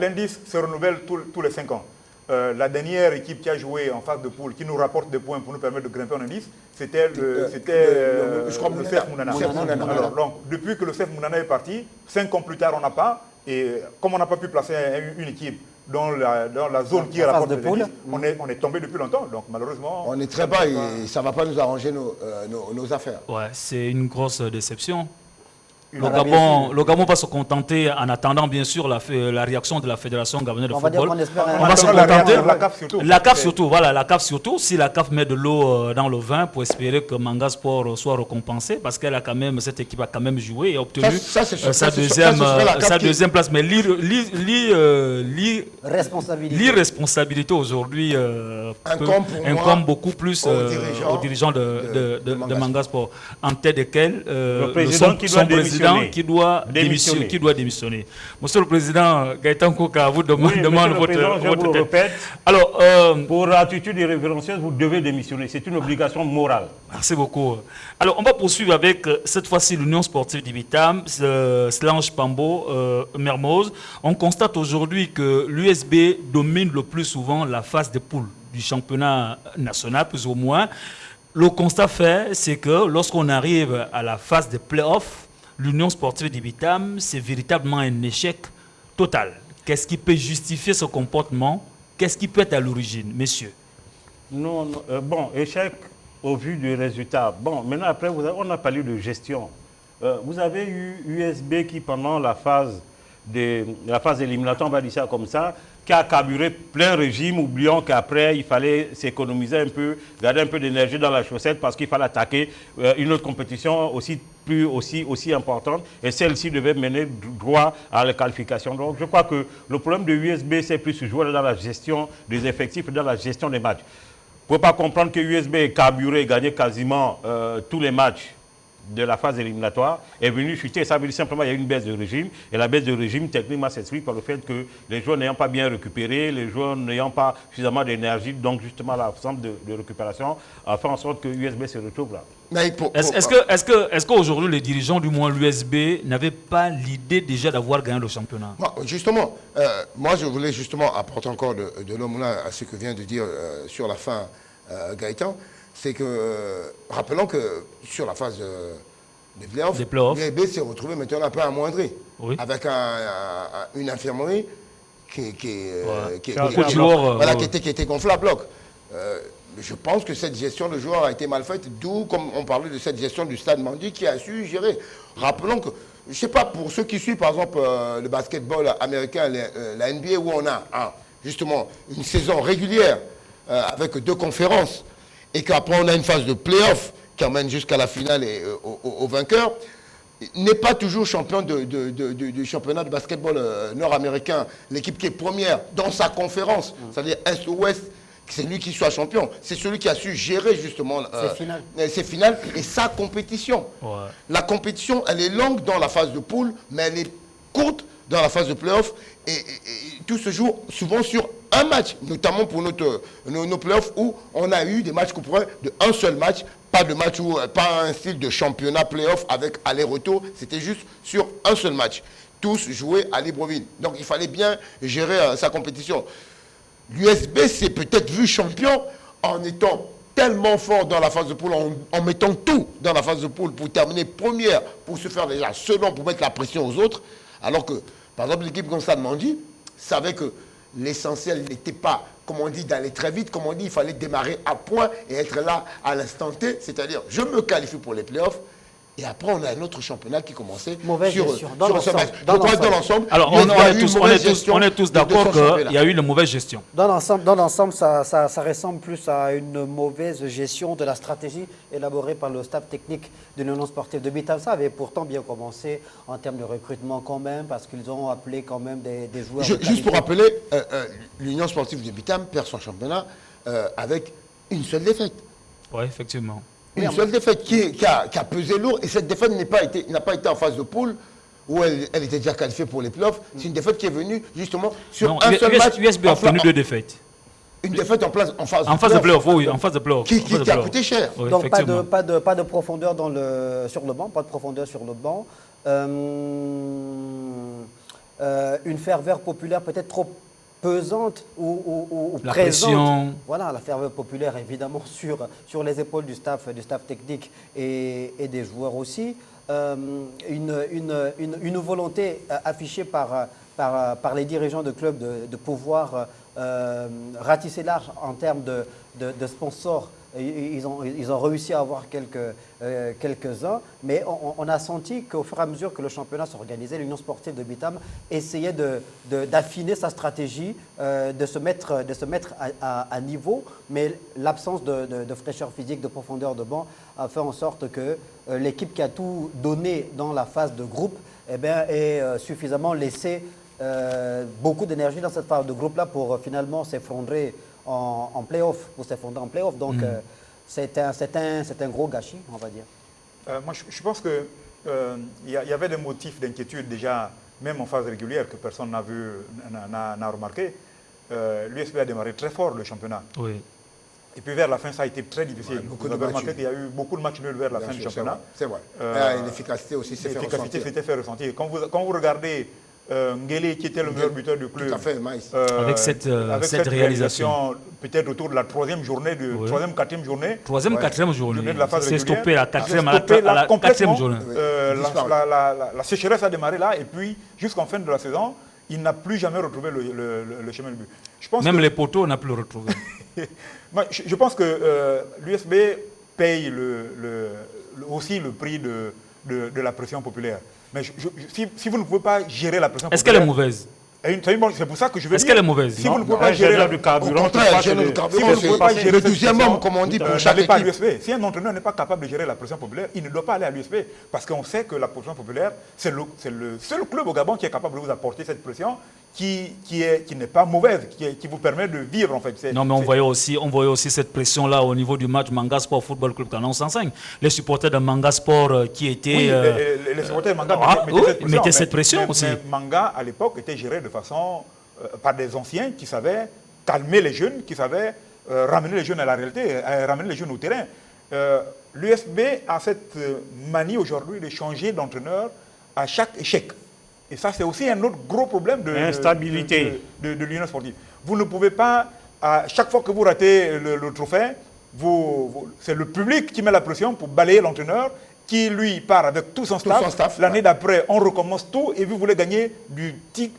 L'indice se renouvelle tous les 5 ans. La dernière équipe qui a joué en phase de poule, qui nous rapporte des points pour nous permettre de grimper en indice, c'était le CF Mounana. Alors, donc, depuis que le CF Mounana est parti, 5 ans plus tard, on n'a pas. Et comme on n'a pas pu placer une équipe dans la zone qui rapporte des indices, on est tombé depuis longtemps. Donc, malheureusement...
On est très bas et ça ne va pas nous arranger nos affaires.
Ouais, c'est une grosse déception. Le Gabon va se contenter, en attendant bien sûr la réaction de la Fédération gabonaise de football. On va se contenter. La CAF surtout. Voilà, la CAF surtout. Si la CAF met de l'eau dans le vin pour espérer que Manga Sport soit récompensé, parce qu'elle a quand même, cette équipe a quand même joué et obtenu sa deuxième place. Mais l'irresponsabilité aujourd'hui incombe beaucoup plus aux dirigeants de Manga Sport, en tête desquels son président qui doit démissionner. Monsieur le Président, Gaëtan Koka, vous demande votre tête. Alors,
pour attitude irrévérencieuse, vous devez démissionner. C'est une obligation morale.
Merci beaucoup. Alors, on va poursuivre avec, cette fois-ci, l'Union sportive d'Ibitam, Slange Pambo, Mermoz. On constate aujourd'hui que l'USB domine le plus souvent la phase de poule du championnat national, plus ou moins. Le constat fait, c'est que lorsqu'on arrive à la phase de play-off, l'Union sportive d'Ibitam, c'est véritablement un échec total. Qu'est-ce qui peut justifier ce comportement? Qu'est-ce qui peut être à l'origine, messieurs?
Non, bon, échec au vu du résultat. Bon, maintenant, après, on a parlé de gestion. Vous avez eu USB qui, pendant la phase éliminatoire, on va dire ça comme ça, qui a carburé plein régime, oubliant qu'après, il fallait s'économiser un peu, garder un peu d'énergie dans la chaussette parce qu'il fallait attaquer une autre compétition aussi importante. Et celle-ci devait mener droit à la qualification. Donc, je crois que le problème de USB, c'est plus jouer dans la gestion des effectifs, dans la gestion des matchs. Vous ne pouvez pas comprendre que USB ait carburé et gagné quasiment tous les matchs de la phase éliminatoire, est venu chuter. Ça veut dire simplement qu'il y a une baisse de régime. Et la baisse de régime, techniquement, s'explique par le fait que les joueurs n'ayant pas bien récupéré, les joueurs n'ayant pas suffisamment d'énergie, donc justement l'absence de récupération, a fait en sorte que USB se retrouve là.
Est-ce qu'aujourd'hui, les dirigeants, du moins l'USB, n'avaient pas l'idée déjà d'avoir gagné le championnat?
Justement, moi je voulais justement apporter encore de l'homme là à ce que vient de dire sur la fin Gaëtan. C'est que, rappelons que sur la phase des playoffs, l'USB s'est retrouvé maintenant un peu amoindri, avec une infirmerie qui était gonflée à bloc. Je pense que cette gestion de joueurs a été mal faite, d'où, comme on parlait de cette gestion du Stade Mandy qui a su gérer. Rappelons que, je ne sais pas, pour ceux qui suivent par exemple le basketball américain, la NBA, où on a justement une saison régulière avec 2 conférences, et qu'après on a une phase de play-off qui emmène jusqu'à la finale et au vainqueur, n'est pas toujours champion du championnat de basketball nord-américain. L'équipe qui est première dans sa conférence, c'est-à-dire Est ou Ouest, c'est lui qui soit champion. C'est celui qui a su gérer justement ses finales et sa compétition. Ouais. La compétition, elle est longue dans la phase de poule, mais elle est courte dans la phase de play-off. Et tout se joue souvent sur un match, notamment pour nos play-offs où on a eu des matchs couperés de un seul match, pas de match pas un style de championnat play-off avec aller-retour, c'était juste sur un seul match. Tous joués à Libreville. Donc il fallait bien gérer sa compétition. L'USB s'est peut-être vu champion en étant tellement fort dans la phase de poule, en mettant tout dans la phase de poule pour terminer première, pour se faire déjà second, pour mettre la pression aux autres, alors que, par exemple, l'équipe comme Stade Mandy savait que l'essentiel n'était pas, comme on dit, d'aller très vite. Comme on dit, il fallait démarrer à point et être là à l'instant T. C'est-à-dire, je me qualifie pour les playoffs. Et après, on a un autre championnat qui commençait sur ce match. Donc, dans l'ensemble,
alors on est tous d'accord qu'il y a eu une mauvaise gestion.
Dans l'ensemble, ça ressemble plus à une mauvaise gestion de la stratégie élaborée par le staff technique de l'Union sportive de Bitam. Ça avait pourtant bien commencé en termes de recrutement quand même, parce qu'ils ont appelé quand même des joueurs.
Juste pour rappeler, l'Union sportive de Bitam perd son championnat avec une seule défaite.
Oui, effectivement.
Une seule défaite qui a pesé lourd, et cette défaite n'a pas été en phase de poule où elle était déjà qualifiée pour les playoffs. C'est une défaite qui est venue justement sur un seul match.
USB a obtenu 2 défaites.
Une défaite en phase
de playoff, oui, en phase de playoff.
Qui a coûté cher.
Oui, donc pas de profondeur sur le banc, pas de profondeur sur le banc. Une ferveur populaire peut-être trop pesante ou
la
présente.
Pression.
Voilà, la ferveur populaire évidemment sur les épaules du staff technique et des joueurs aussi. Une volonté affichée par les dirigeants de club de pouvoir ratisser large en termes de sponsors. Ils ont réussi à avoir quelques-uns, mais on a senti qu'au fur et à mesure que le championnat s'organisait, l'Union sportive de Bitam essayait d'affiner sa stratégie, de se mettre à niveau, mais l'absence de fraîcheur physique, de profondeur de banc a fait en sorte que l'équipe qui a tout donné dans la phase de groupe ait suffisamment laissé beaucoup d'énergie dans cette phase de groupe-là pour finalement s'effondrer en play-off, Donc, c'est un gros gâchis, on va dire.
Moi, je pense qu'il y avait des motifs d'inquiétude déjà, même en phase régulière, que personne n'a remarqué. L'USB a démarré très fort le championnat. Oui. Et puis vers la fin, ça a été très difficile. Vous avez remarqué qu'il y a eu beaucoup de matchs nuls vers la fin du championnat.
C'est vrai. L'efficacité aussi s'est fait ressentir.
L'efficacité s'était fait ressentir. Quand vous regardez Ngele, qui était le meilleur buteur du club,
tout à fait,
avec cette réalisation,
peut-être autour de la troisième journée, quatrième journée.
Quatrième journée
de la phase régulière.
C'est stoppé la quatrième journée.
La sécheresse a démarré là, et puis jusqu'en fin de la saison, il n'a plus jamais retrouvé le chemin du but. Je pense
Même les poteaux, on n'a plus le retrouvé.
Moi, je pense que l'USB paye aussi le prix de la pression populaire. Mais si vous ne pouvez pas gérer la pression populaire...
Est-ce qu'elle est mauvaise?
C'est pour ça que je veux dire...
Est-ce qu'elle est mauvaise?
Si vous ne pouvez pas gérer
du carburant,
au contraire, gérer le carburant, c'est le 12e homme, comme on dit, pour chaque équipe.
Pas à l'USB. Si un entraîneur n'est pas capable de gérer la pression populaire, il ne doit pas aller à l'USB. Parce qu'on sait que la pression populaire, c'est le seul club au Gabon qui est capable de vous apporter cette pression qui n'est pas mauvaise, qui vous permet de vivre en fait.
Non, mais on voyait aussi cette pression-là au niveau du match Manga Sport Football Club Canon 105. Les supporters de Manga Sport qui étaient...
Oui, les supporters de Manga mettaient cette pression aussi. Mais Manga, à l'époque, était géré de façon... par des anciens qui savaient calmer les jeunes, qui savaient ramener les jeunes à la réalité, ramener les jeunes au terrain. L'USB a cette manie aujourd'hui de changer d'entraîneur à chaque échec. Et ça, c'est aussi un autre gros problème de l'Union sportive. Vous ne pouvez pas, à chaque fois que vous ratez le trophée, c'est le public qui met la pression pour balayer l'entraîneur, qui lui part avec tout son staff. L'année d'après, on recommence tout et vous voulez gagner du tic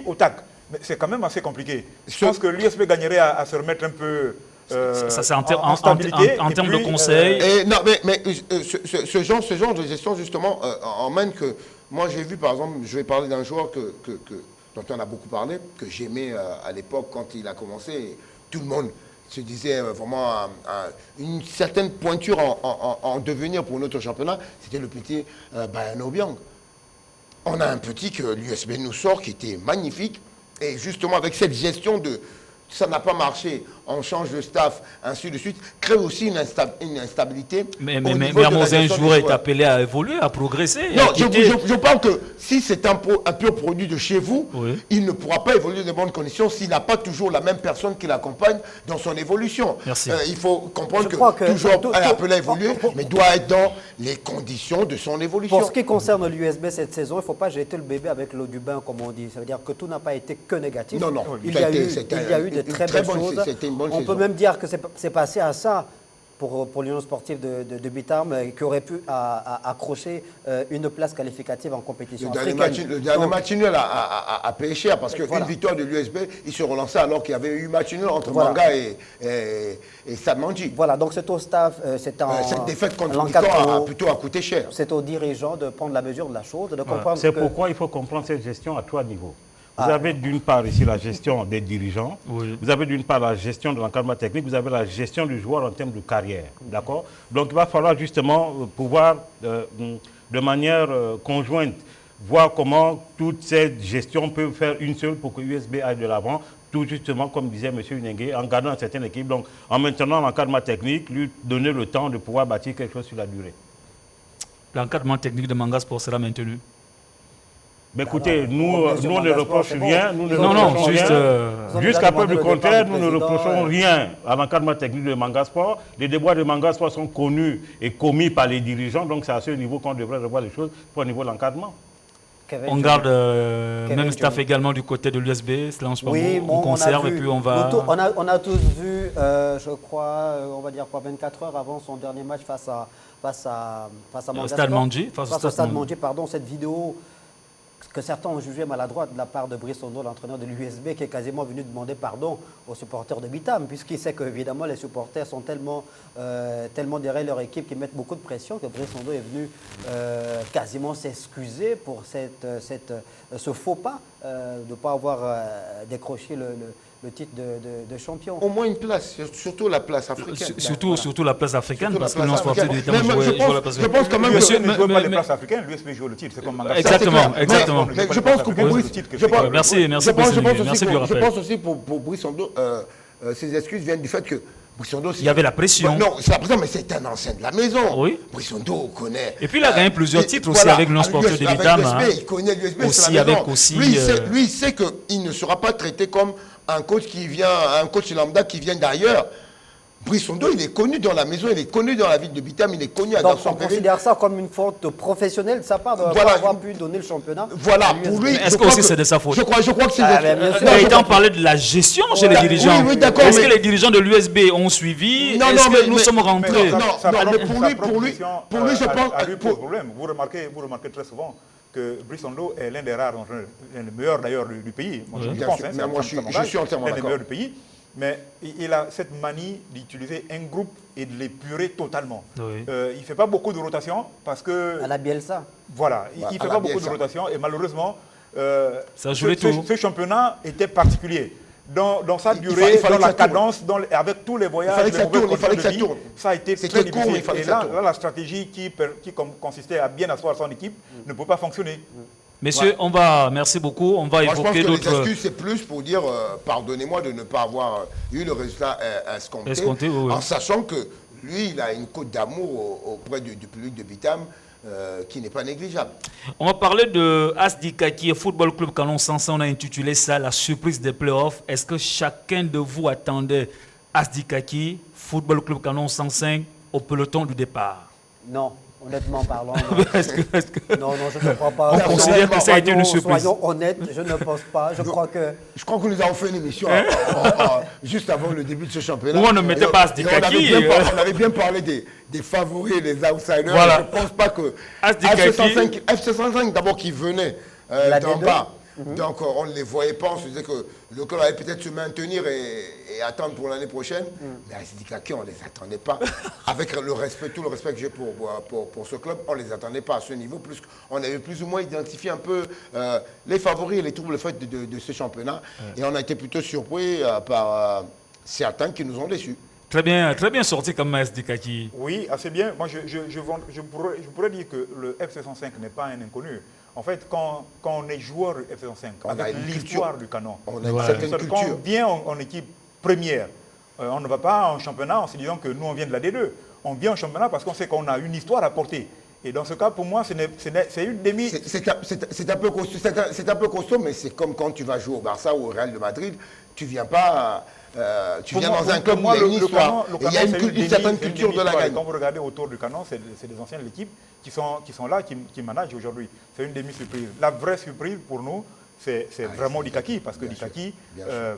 au tac. Mais c'est quand même assez compliqué. Je pense que l'USB gagnerait à se remettre un peu
ça c'est en stabilité. En termes de conseils.
Non, mais ce genre de gestion, justement, emmène que... Moi, j'ai vu, par exemple, je vais parler d'un joueur dont on a beaucoup parlé, que j'aimais à l'époque quand il a commencé. Tout le monde se disait vraiment une certaine pointure en devenir pour notre championnat, c'était le petit Bayano Obiang. On a un petit que l'USB nous sort qui était magnifique, et justement avec cette gestion de ça n'a pas marché, on change de staff, ainsi de suite, crée aussi une instabilité. Mais
un joueur est appelé à évoluer, à progresser.
Non, je parle que si c'est un pur produit de chez vous, oui, il ne pourra pas évoluer dans de bonnes conditions s'il n'a pas toujours la même personne qui l'accompagne dans son évolution.
Merci.
Il faut comprendre que toujours appelé à évoluer, mais doit être dans les conditions de son évolution.
Pour ce qui concerne l'USB cette saison, il ne faut pas jeter le bébé avec l'eau du bain, comme on dit. Ça veut dire que tout n'a pas été que négatif.
Non, non.
Il y a eu de très belles choses. On peut même dire que c'est passé à ça pour l'Union sportive de Bitam, qui aurait pu accrocher une place qualificative en compétition africaine.
Le dernier match nul a payé cher parce qu'une victoire de l'USB, il se relançait alors qu'il y avait eu match nul entre Manga et Stade Mandji.
Voilà, donc c'est au staff,
cette défaite contre Bitam a plutôt coûté cher.
C'est aux dirigeants de prendre la mesure de la chose, de comprendre.
C'est pourquoi il faut comprendre cette gestion à trois niveaux. Vous avez d'une part ici la gestion des dirigeants, oui, vous avez d'une part la gestion de l'encadrement technique, vous avez la gestion du joueur en termes de carrière, d'accord? Donc il va falloir justement pouvoir, de manière conjointe, voir comment toute cette gestion peut faire une seule pour que l'USB aille de l'avant, tout justement, comme disait M. Unengue, en gardant une certaine équipe, donc en maintenant l'encadrement technique, lui donner le temps de pouvoir bâtir quelque chose sur la durée.
L'encadrement technique de Manga Sport sera maintenu?
Mais écoutez, nous on ne reproche rien. Jusqu'à preuve du contraire, nous ne reprochons rien à l'encadrement technique de Manga Sport. Les déboires de Manga Sport sont connus et commis par les dirigeants, donc c'est à ce niveau qu'on devrait revoir les choses pour le niveau de l'encadrement.
On garde même staff également du côté de l'USB, oui, on conserve et puis on va...
On a tous vu, je crois, on va dire quoi, 24 heures avant son dernier match face à Manga
Stade Mandji,
face au Stade Mandji, pardon, cette vidéo que certains ont jugé maladroite de la part de Brice Ondo, l'entraîneur de l'USB, qui est quasiment venu demander pardon aux supporters de Bitam, puisqu'il sait qu'évidemment les supporters sont tellement derrière leur équipe qu'ils mettent beaucoup de pression, que Brice Ondo est venu quasiment s'excuser pour ce faux pas de ne pas avoir décroché le titre de champion.
Au moins une place, surtout la place africaine.
Surtout la place africaine, parce que l'Union sportive de Bitam joue la place africaine.
Je pense quand même
que ne joue pas les places africaines, l'USB joue le titre, c'est comme Manga.
Exactement.
Mais je pense que pour Brice...
Merci du rappel.
Je pense aussi pour Brice Ondo, ses excuses viennent du fait que Brice Ondo...
Il y avait la pression.
Non, c'est la pression, mais c'est un ancien de la maison.
Oui.
Brice Ondo connaît...
Et puis il a gagné plusieurs titres aussi avec l'Union sportive de Bitam.
Il connaît l'USB, c'est la maison. Lui, il sait qu'il ne sera pas traité comme un coach lambda qui vient d'ailleurs. Brice Ondo, il est connu dans la maison, il est connu dans la ville de Bitam, il est connu à
Garçon. Donc on considère ça comme une faute professionnelle de sa part de ne pas avoir pu donner le championnat.
Voilà, pour lui...
Est-ce que aussi c'est de sa faute?
Je crois que c'est...
Gaëtan parlait de la gestion chez les dirigeants.
Oui, d'accord.
Est-ce que les dirigeants de l'USB ont suivi? Est-ce que nous sommes rentrés?
Non, mais pour lui, je pense...
Vous remarquez très souvent que Brice Sanglo est l'un des rares entraîneurs, l'un des meilleurs d'ailleurs du pays. Moi, je pense,
sûr, moi, je suis entièrement
l'un des
d'accord.
meilleurs du pays. Mais il a cette manie d'utiliser un groupe et de l'épurer totalement.
Oui.
Il ne fait pas beaucoup de rotation parce que...
À la Bielsa.
Voilà, il ne fait pas beaucoup de rotation et malheureusement, ce championnat était particulier. Dans sa durée, dans la cadence, avec tous les voyages, ça a été très difficile. Et là, la stratégie qui consistait à bien asseoir son équipe ne peut pas fonctionner.
Messieurs, merci beaucoup. On va évoquer d'autres...
Je pense que les excuses, c'est plus pour dire, pardonnez-moi de ne pas avoir eu le résultat escompté, en sachant que lui, il a une cote d'amour auprès du public de Bitam qui n'est pas négligeable.
On va parler de Asdi Kaki et Football Club Canon 500. On a intitulé ça la surprise des playoffs. Est-ce que chacun de vous attendait Asdi Kaki, Football Club Canon 105 au peloton du départ?
Non. Honnêtement parlant,
non,
je ne crois pas.
On considère que ça a été une surprise.
Soyons honnêtes, je ne pense pas. Je crois que
nous avons fait une émission juste avant le début de ce championnat.
Où on ne mettait pas Asdi Kaki.
On avait bien parlé des favoris et des outsiders. Voilà. Je ne pense pas que FC105 d'abord qui venait d'en bas. Donc on ne les voyait pas, on se disait que le club allait peut-être se maintenir et attendre pour l'année prochaine. Mais à Asdi Kaki, on ne les attendait pas. Avec tout le respect que j'ai pour ce club, on ne les attendait pas à ce niveau. On avait plus ou moins identifié un peu les favoris et les troubles faits de ce championnat. Et on a été plutôt surpris par certains qui nous ont déçus.
Très bien sorti comme Asdi Kaki.
Oui, assez bien. Moi, je pourrais dire que le FC105 n'est pas un inconnu. En fait, quand on est joueur du FC105, avec l'histoire du Canon,
on a une certaine culture.
Quand on vient en équipe première, on ne va pas en championnat en se disant que nous, on vient de la D2. On vient en championnat parce qu'on sait qu'on a une histoire à porter. Et dans ce cas, pour moi, c'est une demi...
C'est un peu costaud, mais c'est comme quand tu vas jouer au Barça ou au Real de Madrid. Tu ne viens pas... tu viens dans un club où il y a une histoire. Il y a une certaine culture de la gagne.
Quand vous regardez autour du Canon, c'est des anciens de l'équipe qui sont là, qui managent aujourd'hui. C'est une demi-surprise. La vraie surprise pour nous, c'est vraiment Dikaki, parce que Dikaki,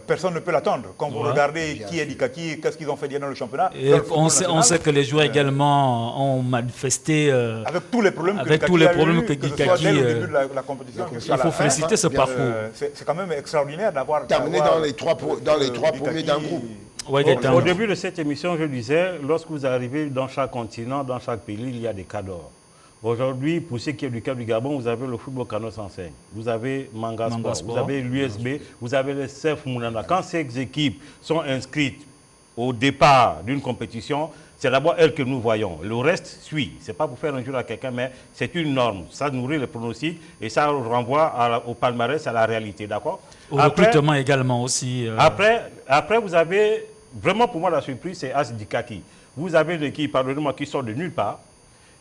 personne ne peut l'attendre. Quand vous regardez qui est Dikaki, qu'est-ce qu'ils ont fait dire dans le championnat.
On sait que les joueurs également ont manifesté
avec tous les problèmes
que Dikaki
dès le début de la compétition.
Il faut féliciter ce parcours.
C'est quand même extraordinaire d'avoir
terminé dans les trois premiers d'un groupe.
Au début de cette émission, je disais, lorsque vous arrivez dans chaque continent, dans chaque pays, il y a des cadors. Aujourd'hui, pour ceux qui est du Cap du Gabon, vous avez le football Canon 105, vous avez Manga Sport, vous avez l'USB, vous avez le CF Mounana. Quand ces équipes sont inscrites au départ d'une compétition, c'est d'abord elles que nous voyons. Le reste suit. Ce n'est pas pour faire un jour à quelqu'un, mais c'est une norme. Ça nourrit les pronostics et ça renvoie au palmarès, à la réalité. D'accord?
Au recrutement également aussi.
Après, vous avez, vraiment pour moi la surprise, c'est Asdi Kaki. Vous avez une équipe, pardonnez-moi, qui sort de nulle part,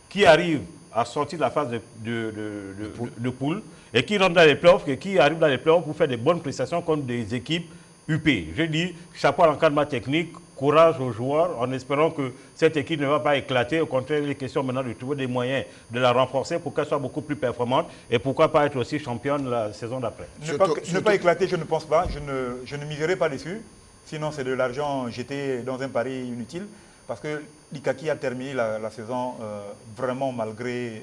qui arrive à sortir de la phase de poule et qui rentre dans les playoffs et qui arrive dans les playoffs pour faire des bonnes prestations contre des équipes UP. Je dis chapeau à l'encadrement technique, courage aux joueurs en espérant que cette équipe ne va pas éclater. Au contraire, il est question maintenant de trouver des moyens de la renforcer pour qu'elle soit beaucoup plus performante et pourquoi pas être aussi championne la saison d'après.
Ne pas éclater, je ne pense pas. Je ne miserai pas dessus. Sinon, c'est de l'argent jeté dans un pari inutile. Parce que Dikaki a terminé la saison vraiment malgré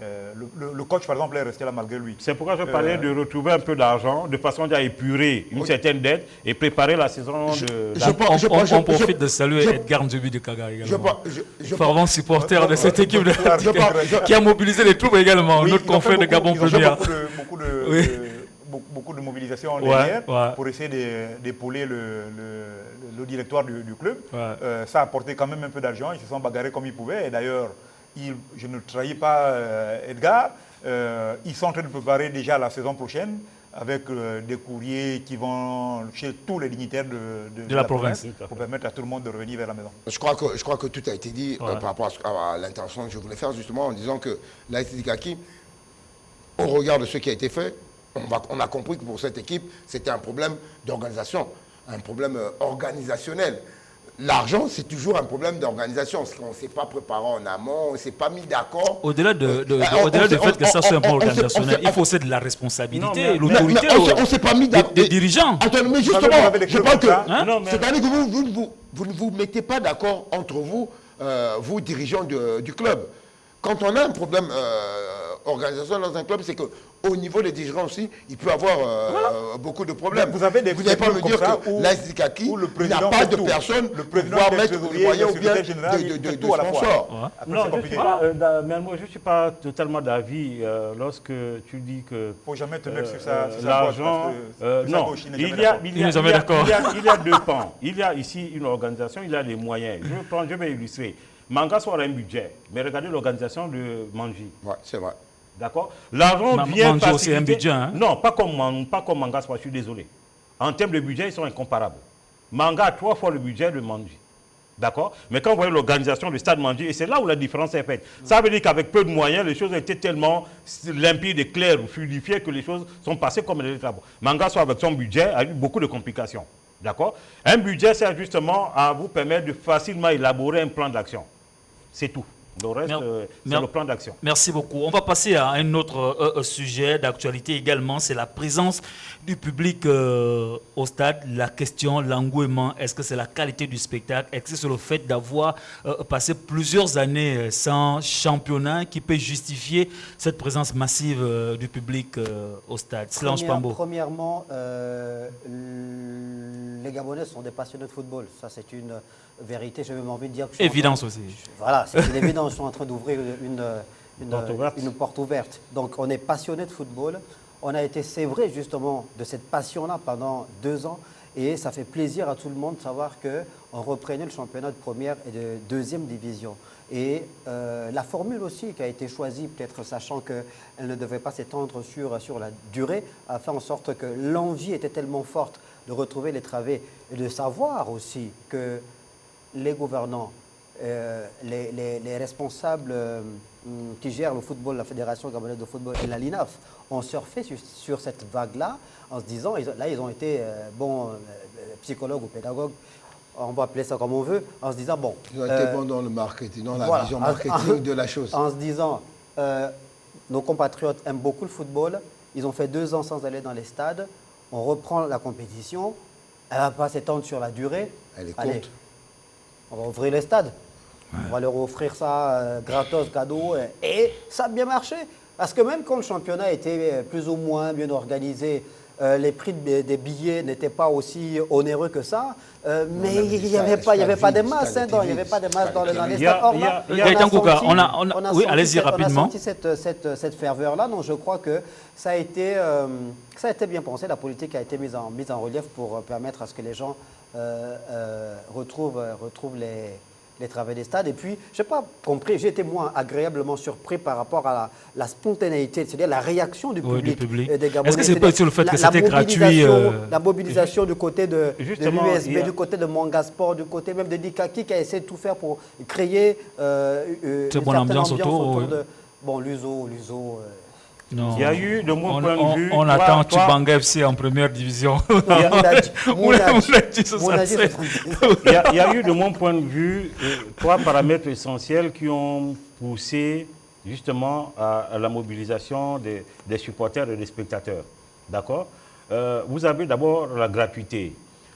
le coach, par exemple, est resté là malgré lui.
C'est pourquoi je parlais de retrouver un peu d'argent, de façon à épurer une certaine dette et préparer la saison de...
On profite de saluer Edgar Ndjebi de Kaga également. Fervent supporter de cette équipe qui a mobilisé les troupes également, notre confrère de Gabon Première.
Beaucoup de mobilisation derrière pour essayer d'épauler le directoire du club. Ça a apporté quand même un peu d'argent. Ils se sont bagarrés comme ils pouvaient. Et d'ailleurs, je ne trahis pas Edgar. Ils sont en train de préparer déjà la saison prochaine avec des courriers qui vont chez tous les dignitaires de la province pour permettre à tout le monde de revenir vers la maison.
Je crois que tout a été dit par rapport à l'intention que je voulais faire justement en disant que l'Asdi Kaki, au regard de ce qui a été fait, on a compris que pour cette équipe, c'était un problème d'organisation, un problème organisationnel. L'argent, c'est toujours un problème d'organisation. Parce qu'on ne s'est pas préparé en amont, on ne s'est pas mis d'accord.
Au-delà du fait que ça soit un problème organisationnel, il faut aussi de la responsabilité, l'autorité
on ne s'est pas mis d'accord.
Des dirigeants.
Attends, mais justement, je pense que c'est-à-dire que vous ne vous mettez pas d'accord entre vous, vous dirigeants du club. Quand on a un problème organisation dans un club, c'est qu'au niveau des dirigeants aussi, il peut avoir beaucoup de problèmes.
Vous avez des
n'allez pas me dire que l'AS Kaki n'a pas de personne pour pouvoir mettre des moyens ou bien de sponsors.
Non, mais moi je ne suis pas totalement d'avis lorsque tu dis que...
Il ne faut jamais te mettre sur ça.
L'argent... Non, il y a deux pans. Il y a ici une organisation, il y a des moyens. Je vais illustrer. Manga soit un budget, mais regardez l'organisation de Manji.
Oui, c'est vrai.
D'accord. L'argent vient
faciliter... aussi un budget, hein?
Non, pas comme Manga soit, je suis désolé. En termes de budget, ils sont incomparables. Manga a 3 fois le budget de Manji. D'accord. Mais quand vous voyez l'organisation du Stade Manji, et c'est là où la différence est faite. Ça veut dire qu'avec peu de moyens, les choses étaient tellement limpides et claires ou fluidifiées que les choses sont passées comme elles étaient. Manga soit avec son budget a eu beaucoup de complications. D'accord. Un budget sert justement à vous permettre de facilement élaborer un plan d'action. C'est tout. Le reste, c'est le plan d'action.
Merci beaucoup. On va passer à un autre sujet d'actualité également. C'est la présence du public au stade. La question, l'engouement, est-ce que c'est la qualité du spectacle? Est-ce que c'est le fait d'avoir passé plusieurs années sans championnat qui peut justifier cette présence massive du public au stade? Solange Pambo.
Premièrement, les Gabonais sont des passionnés de football. Ça, c'est une vérité. J'ai même envie de dire que...
Évidence aussi.
Voilà, c'est une évidence. Je suis en train d'ouvrir une porte ouverte. Donc, on est passionné de football. On a été sévré justement de cette passion-là pendant 2 ans. Et ça fait plaisir à tout le monde de savoir qu'on reprenait le championnat de première et de deuxième division. Et la formule aussi qui a été choisie, peut-être sachant qu'elle ne devait pas s'étendre sur la durée, a fait en sorte que l'envie était tellement forte de retrouver les travées et de savoir aussi que les gouvernants, les responsables qui gèrent le football, la Fédération gabonaise de football et la LINAF, ont surfé sur cette vague-là en se disant, là ils ont été psychologues ou pédagogues, on va appeler ça comme on veut, en se disant, bon...
Ils ont été bons dans le marketing, dans la vision marketing de la chose.
En se disant, nos compatriotes aiment beaucoup le football, ils ont fait 2 ans sans aller dans les stades, on reprend la compétition, elle ne va pas s'étendre sur la durée.
Elle est courte.
On va ouvrir les stades. Ouais. On va leur offrir ça gratos, cadeau. Et ça a bien marché. Parce que même quand le championnat était plus ou moins bien organisé, les prix des billets n'étaient pas aussi onéreux que ça. Mais il n'y avait pas de masse. Il n'y avait pas de masse dans les stades.
Oui, allez-y rapidement.
On a senti cette ferveur-là. Donc je crois que ça a été bien pensé. La politique a été mise en relief pour permettre à ce que les gens retrouvent les travées des stades. Et puis, je n'ai pas compris, j'ai été moins agréablement surpris par rapport à la spontanéité, c'est-à-dire la réaction du public, des Gabonais.
Est-ce que c'est pas sur le fait que c'était gratuit
La mobilisation du côté de l'USB, du côté de Mangasport, du côté même de Dikaki qui a essayé de tout faire pour créer une certaine ambiance autour de... Bon, l'USO...
Non. Il y a eu, de mon point de vue...
On attend Tchibanga FC en première division.
Il y a eu, de mon point de vue, 3 paramètres essentiels qui ont poussé justement à la mobilisation des supporters et des spectateurs. D'accord? Vous avez d'abord la gratuité.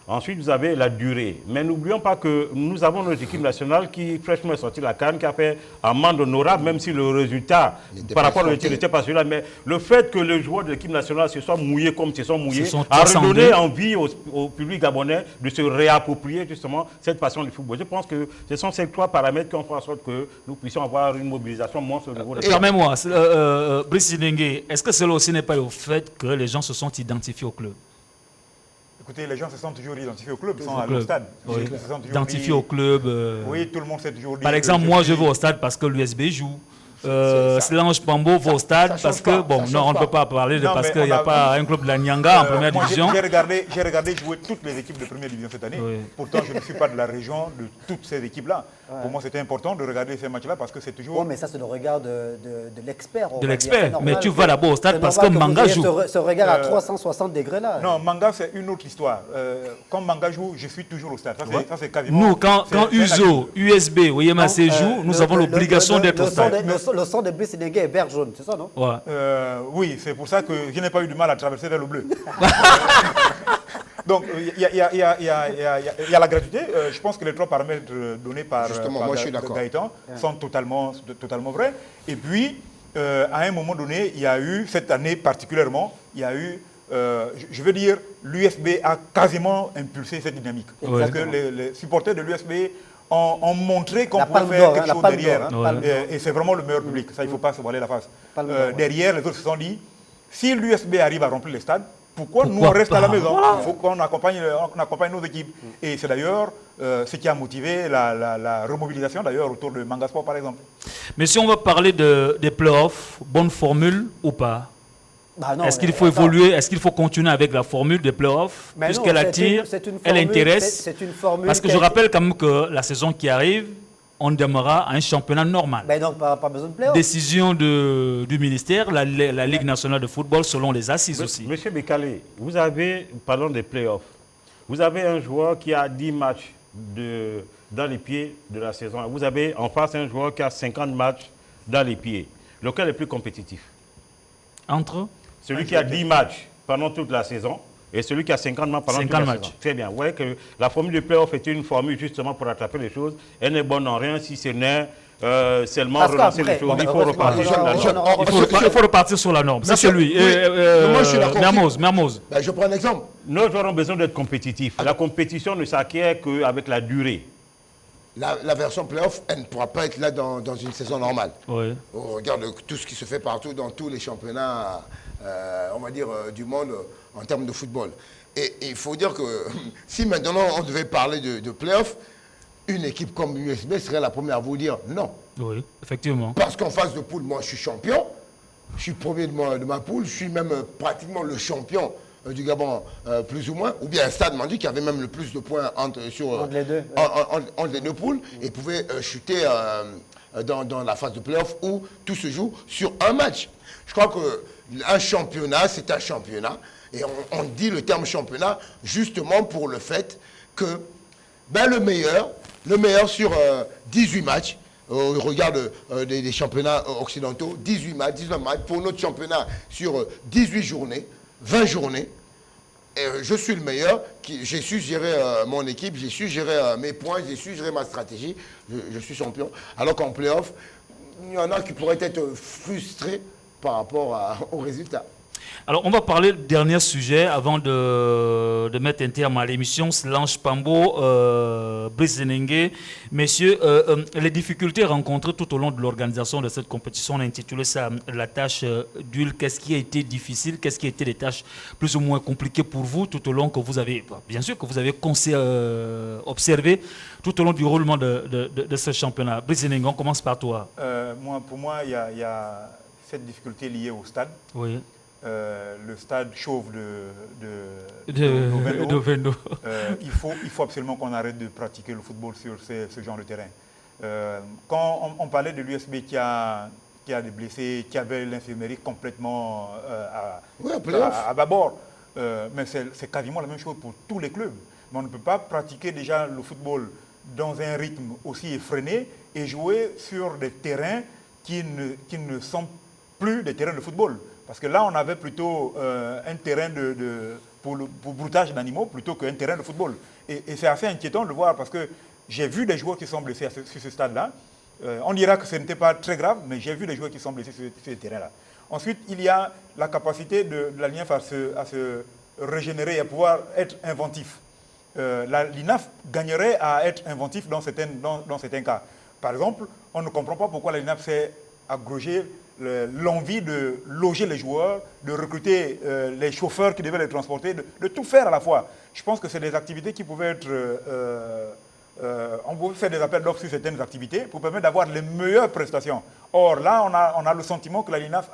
Ensuite, vous avez la durée. Mais n'oublions pas que nous avons notre équipe nationale qui, fraîchement, est sortie de la CAN, qui a fait amende honorable, même si le résultat, par rapport à l'autre, n'était pas celui-là. Mais le fait que les joueurs de l'équipe nationale se soient mouillés comme ils se sont mouillés, a redonné envie au public gabonais de se réapproprier justement cette passion du football. Je pense que ce sont ces 3 paramètres qui ont fait en sorte que nous puissions avoir une mobilisation monstre au niveau de...
Permets-moi, Brice Dengue, est-ce que cela aussi n'est pas le fait que les gens se sont identifiés au club?
Écoutez, les gens se sont toujours identifiés au club, ils sont au stade.
Oui. Identifiés au club.
Oui, tout le monde s'est toujours dit.
Par exemple, moi, je vais au stade parce que l'USB joue. Solange Pambo va au stade parce que, bon, non, on ne peut pas parler de parce qu'il n'y a pas un club de la Nyanga en première division.
J'ai regardé jouer toutes les équipes de première division cette année. Oui. Pourtant, je ne suis pas de la région de toutes ces équipes-là. Ouais. Pour moi, c'était important de regarder ces matchs-là parce que c'est toujours...
Oui, mais ça, c'est le regard de l'expert.
De l'expert, mais tu vas d'abord au stade parce que Manga joue.
Ce regard à 360 degrés là.
Non, Manga, c'est une autre histoire. Quand Manga joue, je suis toujours au stade. Ça, c'est quasiment...
Nous, quand USO, USB, Oyemase joue, nous avons l'obligation d'être au stade.
Le son de Brice Dengue est vert jaune, c'est ça, non?
Ouais.
Oui, c'est pour ça que je n'ai pas eu du mal à traverser vers le bleu. Donc, il y a la gratuité. Je pense que les 3 paramètres donnés par Gaëtan sont totalement vrais. Et puis, à un moment donné, il y a eu, cette année particulièrement, il y a eu, je veux dire, l'USB a quasiment impulsé cette dynamique.
Ouais.
Parce que les supporters de l'USB ont montré qu'on pouvait faire quelque chose derrière. Et c'est vraiment le meilleur public. Ça, il ne faut pas se voiler la face. Derrière, les autres se sont dit, si l'USB arrive à remplir les stades, pourquoi nous on reste à la maison? Il faut qu'on accompagne nos équipes. Et c'est d'ailleurs ce qui a motivé la remobilisation d'ailleurs autour de Mangasport par exemple.
Mais si on va parler des playoffs, bonne formule ou pas? Est-ce qu'il faut évoluer? Est-ce qu'il faut continuer avec la formule des playoffs? Puisqu'elle attire, elle intéresse. Parce que je rappelle quand même que la saison qui arrive, on démarrera un championnat normal.
Ben donc, pas besoin de playoffs.
Décision du ministère, la Ligue nationale de football selon les assises aussi.
Monsieur Bekale, vous avez, parlons des playoffs, vous avez un joueur qui a 10 matchs dans les pieds de la saison. Vous avez en face un joueur qui a 50 matchs dans les pieds. Lequel est plus compétitif?
Entre
celui qui a 10 matchs pendant toute la saison et celui qui a 50 matchs pendant toute la saison. Très bien. Vous voyez que la formule de play-off est une formule justement pour rattraper les choses. Elle n'est bonne en rien si ce n'est seulement relancer les choses. Il faut repartir sur la norme.
Il faut repartir sur la norme. Ça, c'est lui. Mermoz.
Ben, je prends un exemple.
Nos joueurs ont besoin d'être compétitifs. La compétition ne s'acquiert qu'avec la durée.
La version play-off, elle ne pourra pas être là dans une saison normale.
Oui.
On regarde tout ce qui se fait partout dans tous les championnats, on va dire, du monde en termes de football. Et il faut dire que si maintenant on devait parler de play-off, une équipe comme l'USB serait la première à vous dire non.
Oui, effectivement.
Parce qu'en phase de poule, moi je suis champion, je suis premier de ma poule, je suis même pratiquement le champion du Gabon, plus ou moins, ou bien un Stade Mandy qui avait même le plus de points entre les deux poules et pouvait chuter dans la phase de play-off où tout se joue sur un match. Je crois qu'un championnat, c'est un championnat, et on dit le terme championnat justement pour le fait que ben, le meilleur sur 18 matchs, on regarde des championnats occidentaux, 18 matchs, 19 matchs, pour notre championnat sur 18 journées, 20 journées, je suis le meilleur, j'ai su gérer mon équipe, j'ai su gérer mes points, j'ai su gérer ma stratégie, je suis champion. Alors qu'en play-off, il y en a qui pourraient être frustrés par rapport aux résultats.
Alors, on va parler du dernier sujet avant de mettre un terme à l'émission. Lange Pambo, Brice Zenengue. Messieurs, les difficultés rencontrées tout au long de l'organisation de cette compétition, on a intitulé ça la tâche d'huile. Qu'est-ce qui a été difficile? Qu'est-ce qui a été des tâches plus ou moins compliquées pour vous tout au long que vous avez, bien sûr, que vous avez observé tout au long du roulement de ce championnat? Brice Zenengue, on commence par toi.
Pour moi, il y a cette difficulté liée au stade.
Oui.
Le stade chauve de
Vendo.
Il faut absolument qu'on arrête de pratiquer le football sur ce genre de terrain. Quand on parlait de l'USB qui a des blessés, qui avait l'infirmerie complètement à bâbord, mais c'est quasiment la même chose pour tous les clubs. Mais on ne peut pas pratiquer déjà le football dans un rythme aussi effréné et jouer sur des terrains qui ne sont plus des terrains de football. Parce que là, on avait plutôt un terrain pour broutage d'animaux plutôt qu'un terrain de football. Et c'est assez inquiétant de voir parce que j'ai vu des joueurs qui sont blessés sur ce stade-là. On dira que ce n'était pas très grave, mais j'ai vu des joueurs qui sont blessés sur ce terrain-là. Ensuite, il y a la capacité de la LINAF à se régénérer et à pouvoir être inventif. La LINAF gagnerait à être inventif dans certains cas. Par exemple, on ne comprend pas pourquoi la LINAF s'est agrogée l'envie de loger les joueurs, de recruter les chauffeurs qui devaient les transporter, de tout faire à la fois. Je pense que c'est des activités qui pouvaient être... on pouvait faire des appels d'offres sur certaines activités pour permettre d'avoir les meilleures prestations. Or, là, on a le sentiment que la LINAF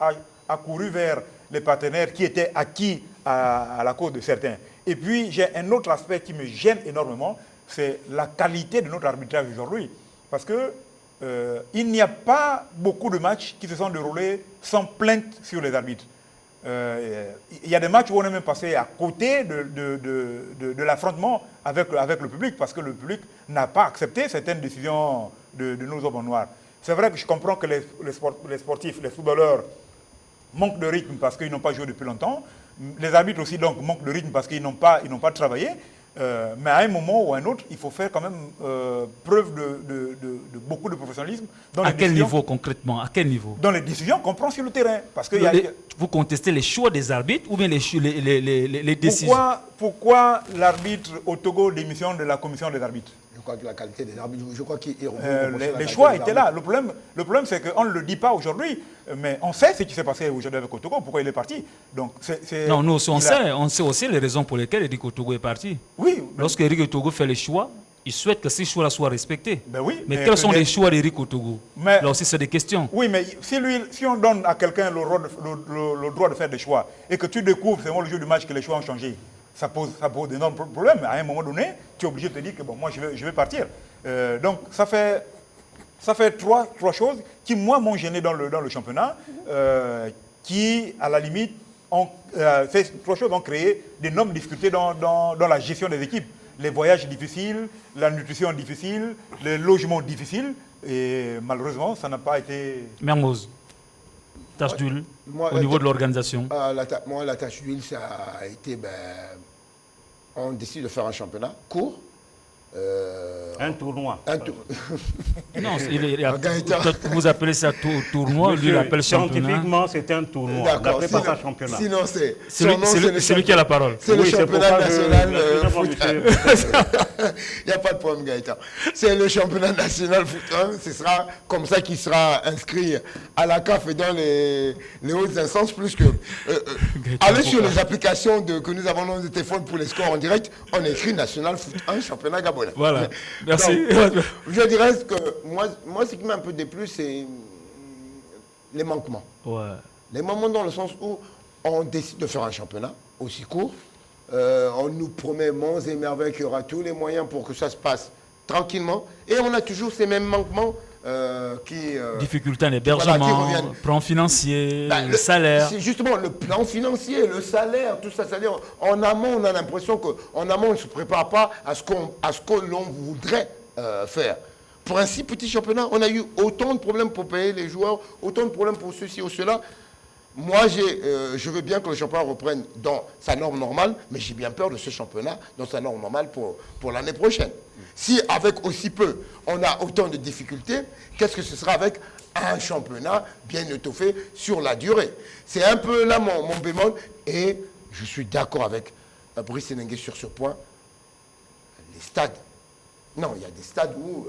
a couru vers les partenaires qui étaient acquis à la cause de certains. Et puis, j'ai un autre aspect qui me gêne énormément, c'est la qualité de notre arbitrage aujourd'hui. Parce que il n'y a pas beaucoup de matchs qui se sont déroulés sans plainte sur les arbitres. Il y a des matchs où on est même passé à côté de l'affrontement avec le public parce que le public n'a pas accepté certaines décisions de nos hommes en noir. C'est vrai que je comprends que les sportifs, les footballeurs manquent de rythme parce qu'ils n'ont pas joué depuis longtemps. Les arbitres aussi donc manquent de rythme parce qu'ils n'ont pas travaillé. Mais à un moment ou à un autre, il faut faire quand même preuve de beaucoup de professionnalisme. Dans
À quel niveau concrètement? À quel niveau?
Dans les décisions qu'on prend sur le terrain. Parce que
vous contestez les choix des arbitres ou bien les décisions?
Pourquoi l'arbitre au Togo démissionne de la commission des arbitres?
Je crois que la qualité des arbitres, je crois qu'il
les choix étaient là. Le problème c'est qu'on ne le dit pas aujourd'hui, mais on sait ce qui s'est passé aujourd'hui avec Otogo, pourquoi il est parti. Donc,
non, nous aussi, on sait aussi les raisons pour lesquelles Eric Otogo est parti.
Oui.
Lorsque Eric Otogo fait les choix, il souhaite que ces choix-là soient respectés.
Ben oui,
mais quels sont les choix d'Eric Otogo? Là aussi, c'est des questions.
Oui, mais si on donne à quelqu'un le droit de faire des choix et que tu découvres, c'est le jour du match, que les choix ont changé, ça pose d'énormes problèmes. À un moment donné, tu es obligé de te dire que bon, moi, je vais partir. Donc, ça fait trois choses qui, moi, m'ont gêné dans le championnat, qui, à la limite, ces trois choses ont créé d'énormes difficultés dans la gestion des équipes. Les voyages difficiles, la nutrition difficile, les logements difficiles. Et malheureusement, ça n'a pas été...
Mermoz, tâche d'huile au niveau de l'organisation.
Moi, la tâche d'huile, ça a été... on décide de faire un championnat court.
Un tournoi.
Non, vous appelez ça tournoi, lui il appelle championnat.
Scientifiquement, c'est un tournoi. D'après pas ça championnat.
Sinon,
c'est lui qui a la parole.
C'est le championnat national foot 1. Il n'y a pas de problème, Gaëtan. C'est le championnat national foot 1. Ce sera comme ça qu'il sera inscrit à la CAF et dans les hautes instances, plus que... allez sur les applications que nous avons dans nos téléphones pour les scores en direct, on écrit national foot 1, championnat gabonais.
Voilà, merci.
Donc, je dirais que moi, ce qui m'a un peu déplu, c'est les manquements.
Ouais.
Les manquements dans le sens où on décide de faire un championnat aussi court. On nous promet monts et merveilles qu'il y aura tous les moyens pour que ça se passe tranquillement. Et on a toujours ces mêmes manquements
difficultés en hébergement, plan financier, le salaire.
C'est justement le plan financier, le salaire, tout ça. C'est-à-dire, en amont, on a l'impression qu'en amont, on ne se prépare pas à ce que l'on voudrait faire. Pour un si petit championnat, on a eu autant de problèmes pour payer les joueurs, autant de problèmes pour ceci ou cela. Moi, je veux bien que le championnat reprenne dans sa norme normale, mais j'ai bien peur de ce championnat dans sa norme normale pour l'année prochaine. Si avec aussi peu, on a autant de difficultés, qu'est-ce que ce sera avec un championnat bien étoffé sur la durée? C'est un peu là mon bémol, et je suis d'accord avec Brice Sénégué sur ce point. Les stades. Non, il y a des stades où...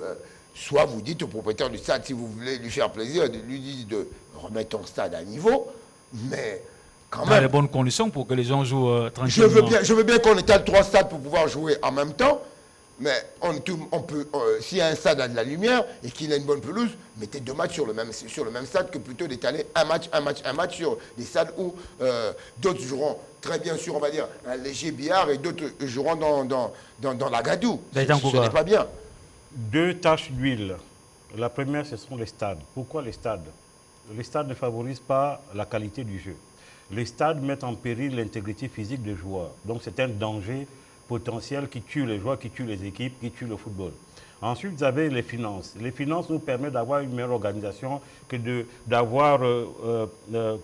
soit vous dites au propriétaire du stade, si vous voulez lui faire plaisir, de lui dire de remettre ton stade à niveau, mais quand même...
Dans les bonnes conditions pour que les gens jouent tranquillement.
Je veux bien qu'on étale 3 stades pour pouvoir jouer en même temps, mais on peut, s'il y a un stade à de la lumière et qu'il a une bonne pelouse, mettez 2 matchs sur le même stade que plutôt d'étaler un match sur des stades où d'autres joueront très bien sûr, on va dire, un léger billard et d'autres joueront dans la gadoue. Ce n'est pas bien.
2 taches d'huile. La première, ce sont les stades. Pourquoi les stades? Les stades ne favorisent pas la qualité du jeu. Les stades mettent en péril l'intégrité physique des joueurs. Donc c'est un danger potentiel qui tue les joueurs, qui tue les équipes, qui tue le football. Ensuite, vous avez les finances. Les finances nous permettent d'avoir une meilleure organisation que d'avoir,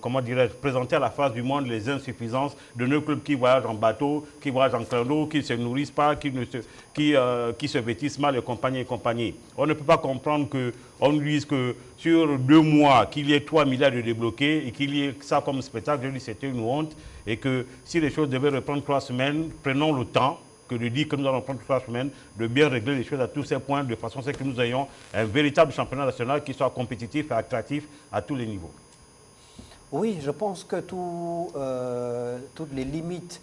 comment dirais-je, présenté à la face du monde les insuffisances de nos clubs qui voyagent en bateau, qui voyagent en canoë, qui ne se nourrissent pas, qui se vêtissent mal et compagnie et compagnie. On ne peut pas comprendre qu'on nous dise que sur 2 mois, qu'il y ait 3 milliards de débloqués et qu'il y ait ça comme spectacle. Je dis c'était une honte et que si les choses devaient reprendre 3 semaines, prenons le temps que de dire que nous allons prendre 3 semaines, de bien régler les choses à tous ces points, de façon à ce que nous ayons un véritable championnat national qui soit compétitif et attractif à tous les niveaux.
Oui, je pense que toutes les limites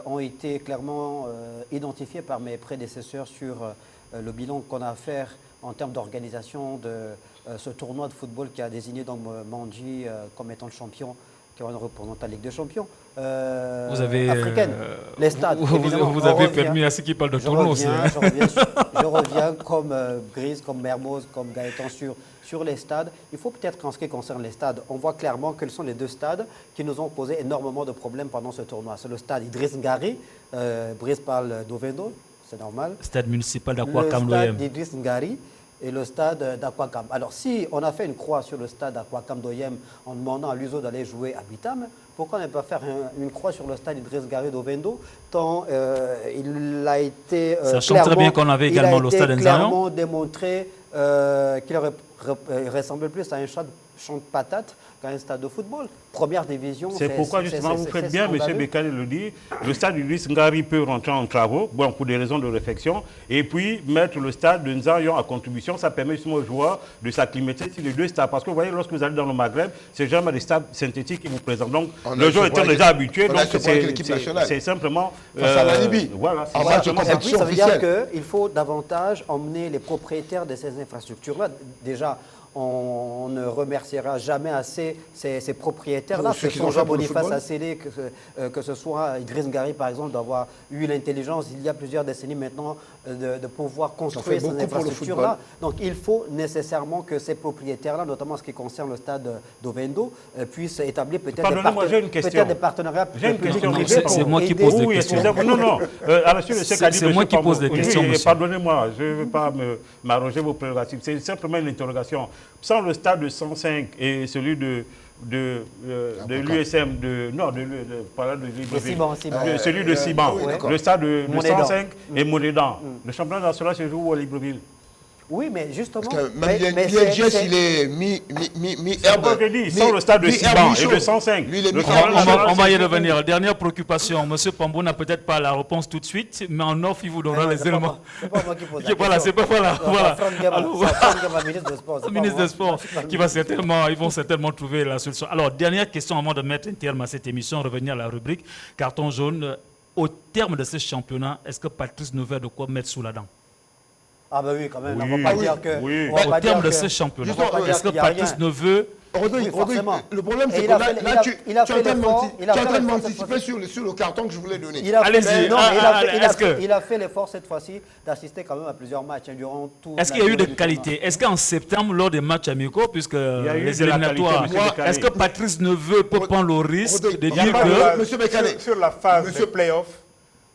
ont été clairement identifiées par mes prédécesseurs sur le bilan qu'on a à faire en termes d'organisation de ce tournoi de football qui a désigné donc Mandji comme étant le champion, qui va nous représenter la Ligue des Champions africaine. Les stades,
vous avez permis à ceux qui parlent de tournoi aussi.
Je reviens comme Grise, comme Mermoz, comme Gaëtan sur les stades. Il faut peut-être qu'en ce qui concerne les stades, on voit clairement quels sont les 2 stades qui nous ont posé énormément de problèmes pendant ce tournoi. C'est le stade Idriss Ngari, Brice parle d'Ovendo, c'est normal.
Stade municipal d'Akwa Kamloyem.
Le stade d'Idriss Ngari et le stade d'Aquacam. Alors si on a fait une croix sur le stade d'Aquacam d'Oyem en demandant à l'USO d'aller jouer à Bitam, pourquoi ne pas faire une croix sur le stade Idriss Gary d'Ovendo, tant il a été
sachant très bien qu'on avait également le stade
clairement démontré qu'il ressemblait plus à un champ de patates qu'à un stade de football. Première division.
C'est pourquoi justement vous faites bien, M. Bekane le dit, le stade Idriss Ngari peut rentrer en travaux, bon, pour des raisons de réflexion, et puis mettre le stade de Nzayon à contribution, ça permet justement aux joueurs de s'acclimater sur les deux stades. Parce que vous voyez, lorsque vous allez dans le Maghreb, c'est jamais des stades synthétiques qui vous présentent. Donc le joueur étant déjà habitué, donc c'est simplement...
à la Libye.
Voilà,
en match de compétition
ça veut dire qu'il faut davantage emmener les propriétaires de ces infrastructures-là. Déjà, on ne remerciera jamais assez ces propriétaires-là, que ce soit Jean-Boniface Assélé, que ce soit Idriss Ngari, par exemple, d'avoir eu l'intelligence, il y a plusieurs décennies maintenant, de pouvoir construire ces infrastructures-là. Donc il faut nécessairement que ces propriétaires-là, notamment en ce qui concerne le stade d'Ovendo, puissent établir peut-être des partenariats.
J'ai une question.
C'est moi qui pose des questions.
Non.
C'est moi qui pose des questions, monsieur.
Pardonnez-moi, je ne veux pas m'arroger vos prérogatives. C'est simplement une interrogation. Sans le stade de 105 et celui de l'USM, celui de Siban, le stade de 105 et Monédan. Le championnat national se joue à Libreville.
Oui, mais justement...
Parce que même l'INGS, il est mi-herbe.
Sans le stade de Siban et de 105.
On va y revenir. Dernière préoccupation. Monsieur Pambou n'a peut-être pas la réponse tout de suite, mais en offre, il vous donnera les éléments.
C'est pas moi qui pose la question.
Voilà, c'est pas voilà.
Ministre des Sports.
Le ministre des Sports, ils vont certainement trouver la solution. Alors, dernière question avant de mettre un terme à cette émission, revenir à la rubrique carton jaune. Au terme de ce championnat, est-ce que Patrice Neveu a de quoi mettre sous la dent?
Ah ben oui, quand même, on ne va pas dire que...
Au terme de ce championnat, est-ce que Patrice Neveu...
Rodrigue, le problème c'est que là, tu es en train de m'anticiper sur le carton que je voulais donner.
Allez-y.
Il a fait l'effort cette fois-ci d'assister quand même à plusieurs matchs durant tout...
Est-ce qu'il y a eu des qualités? Est-ce qu'en septembre, lors des matchs amicaux, puisque les éliminatoires, est-ce que Patrice Neveu peut prendre le risque de dire que...
Sur la phase de play-off,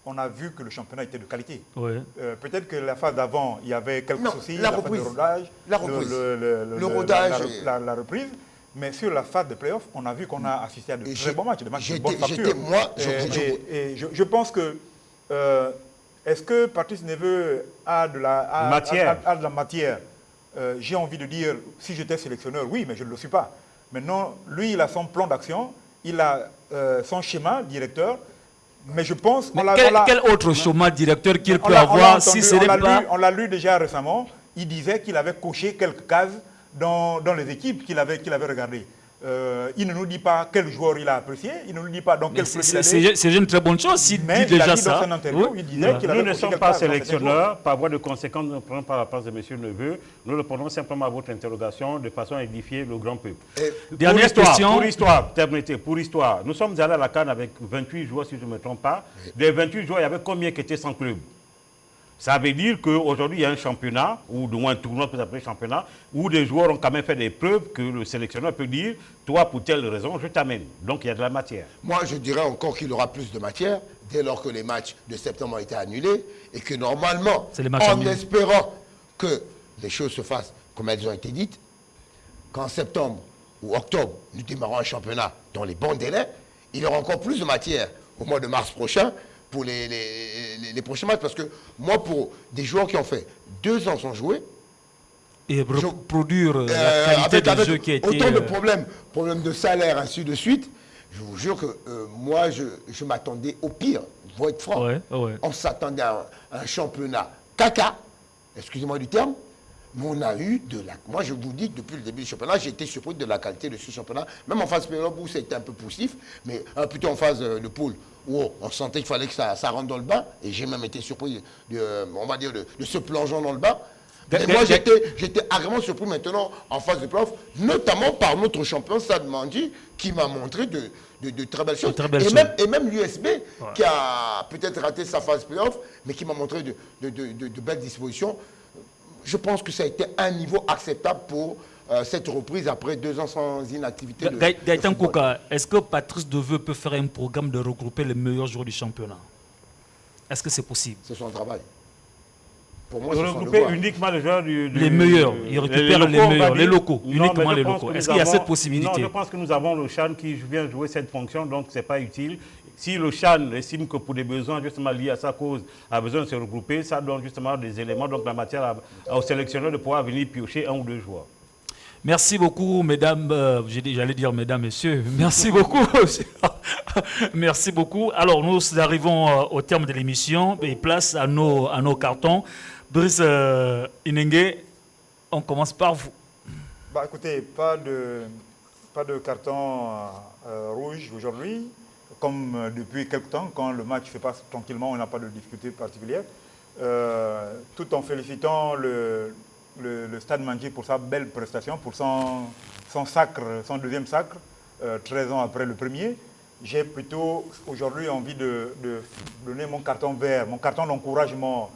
on a vu que le championnat était de qualité.
Oui.
Peut-être que la phase d'avant, il y avait quelques soucis.
La reprise.
Le reprise. Mais sur la phase de play-off, on a vu qu'on a assisté à de très bons matchs, des matchs de bonne facture. Je pense que... est-ce que Patrice Neveu a de la matière? J'ai envie de dire, si j'étais sélectionneur, oui, mais je ne le suis pas. Maintenant, lui, il a son plan d'action, il a son schéma directeur. Mais je pense...
Quel autre schéma directeur qu'il peut avoir si ce n'est pas...
On l'a lu déjà récemment. Il disait qu'il avait coché quelques cases dans les équipes qu'il avait regardées. Il ne nous dit pas quel joueur il a apprécié, il ne nous dit pas dans quel club il est.
C'est une très bonne chose s'il dit déjà ça.
Nous ne sommes pas sélectionneurs, par voie de conséquence, nous ne prenons pas la place de M. Neveu. Nous répondons simplement à votre interrogation de façon à édifier le grand peuple.
Dernière question.
Pour histoire, nous sommes allés à la CAN avec 28 joueurs, si je ne me trompe pas. Des 28 joueurs, il y avait combien qui étaient sans club? Ça veut dire qu'aujourd'hui, il y a un championnat, ou du moins un tournoi peut s'appeler championnat, où des joueurs ont quand même fait des preuves que le sélectionneur peut dire, toi, pour telle raison, je t'amène. Donc, il y a de la matière.
Moi, je dirais encore qu'il aura plus de matière, dès lors que les matchs de septembre ont été annulés, et que normalement, en espérant que les choses se fassent comme elles ont été dites, qu'en septembre ou octobre, nous démarrons un championnat dans les bons délais, il y aura encore plus de matière au mois de mars prochain, pour les prochains matchs, parce que moi, pour des joueurs qui ont fait 2 ans sans jouer,
et produire la qualité de jeu qui a été...
Autant de problèmes de salaire, ainsi de suite, je vous jure que moi, je m'attendais au pire, il faut être franc. On s'attendait à un championnat caca, excusez-moi du terme, mais on a eu de la... Moi, je vous dis que depuis le début du championnat, j'ai été surpris de la qualité de ce championnat, même en phase playoff où c'était un peu poussif, mais plutôt en phase de poule, où on sentait qu'il fallait que ça rentre dans le bain, et j'ai même été surpris, on va dire, de ce plongeon dans le bain. Mais moi, j'étais agréablement surpris maintenant en phase de playoff, notamment par notre champion Stade Mandi, qui m'a montré de très belles choses. Et même l'USB, qui a peut-être raté sa phase playoff, mais qui m'a montré de belles dispositions. Je pense que ça a été un niveau acceptable pour cette reprise après 2 ans sans inactivité.
Gaëtan Kouka, est-ce que Patrice Neveu peut faire un programme de regrouper les meilleurs joueurs du championnat? Est-ce que c'est possible?
C'est son travail. pour moi, ce sont
regrouper
devoirs.
uniquement les joueurs
Les meilleurs, ils récupèrent les meilleurs, les locaux, uniquement les locaux. Est-ce qu'il y a cette possibilité?
Non, je pense que nous avons le CHAN qui vient jouer cette fonction, donc ce n'est pas utile. Si le CHAN estime que pour des besoins justement liés à sa cause, a besoin de se regrouper, ça donne justement des éléments, donc la matière au sélectionneur de pouvoir venir piocher un ou deux joueurs.
Merci beaucoup, mesdames, j'allais dire mesdames, messieurs, merci beaucoup. Merci beaucoup. Alors, nous arrivons au terme de l'émission et place à nos cartons. Brice Inenge, on commence par vous.
Bah, écoutez, pas de carton rouge aujourd'hui, comme depuis quelque temps, quand le match se passe tranquillement, on n'a pas de difficulté particulière. Tout en félicitant le Stade Mandji pour sa belle prestation, pour son sacre, son deuxième sacre, 13 ans après le premier. J'ai plutôt aujourd'hui envie de donner mon carton vert, mon carton d'encouragement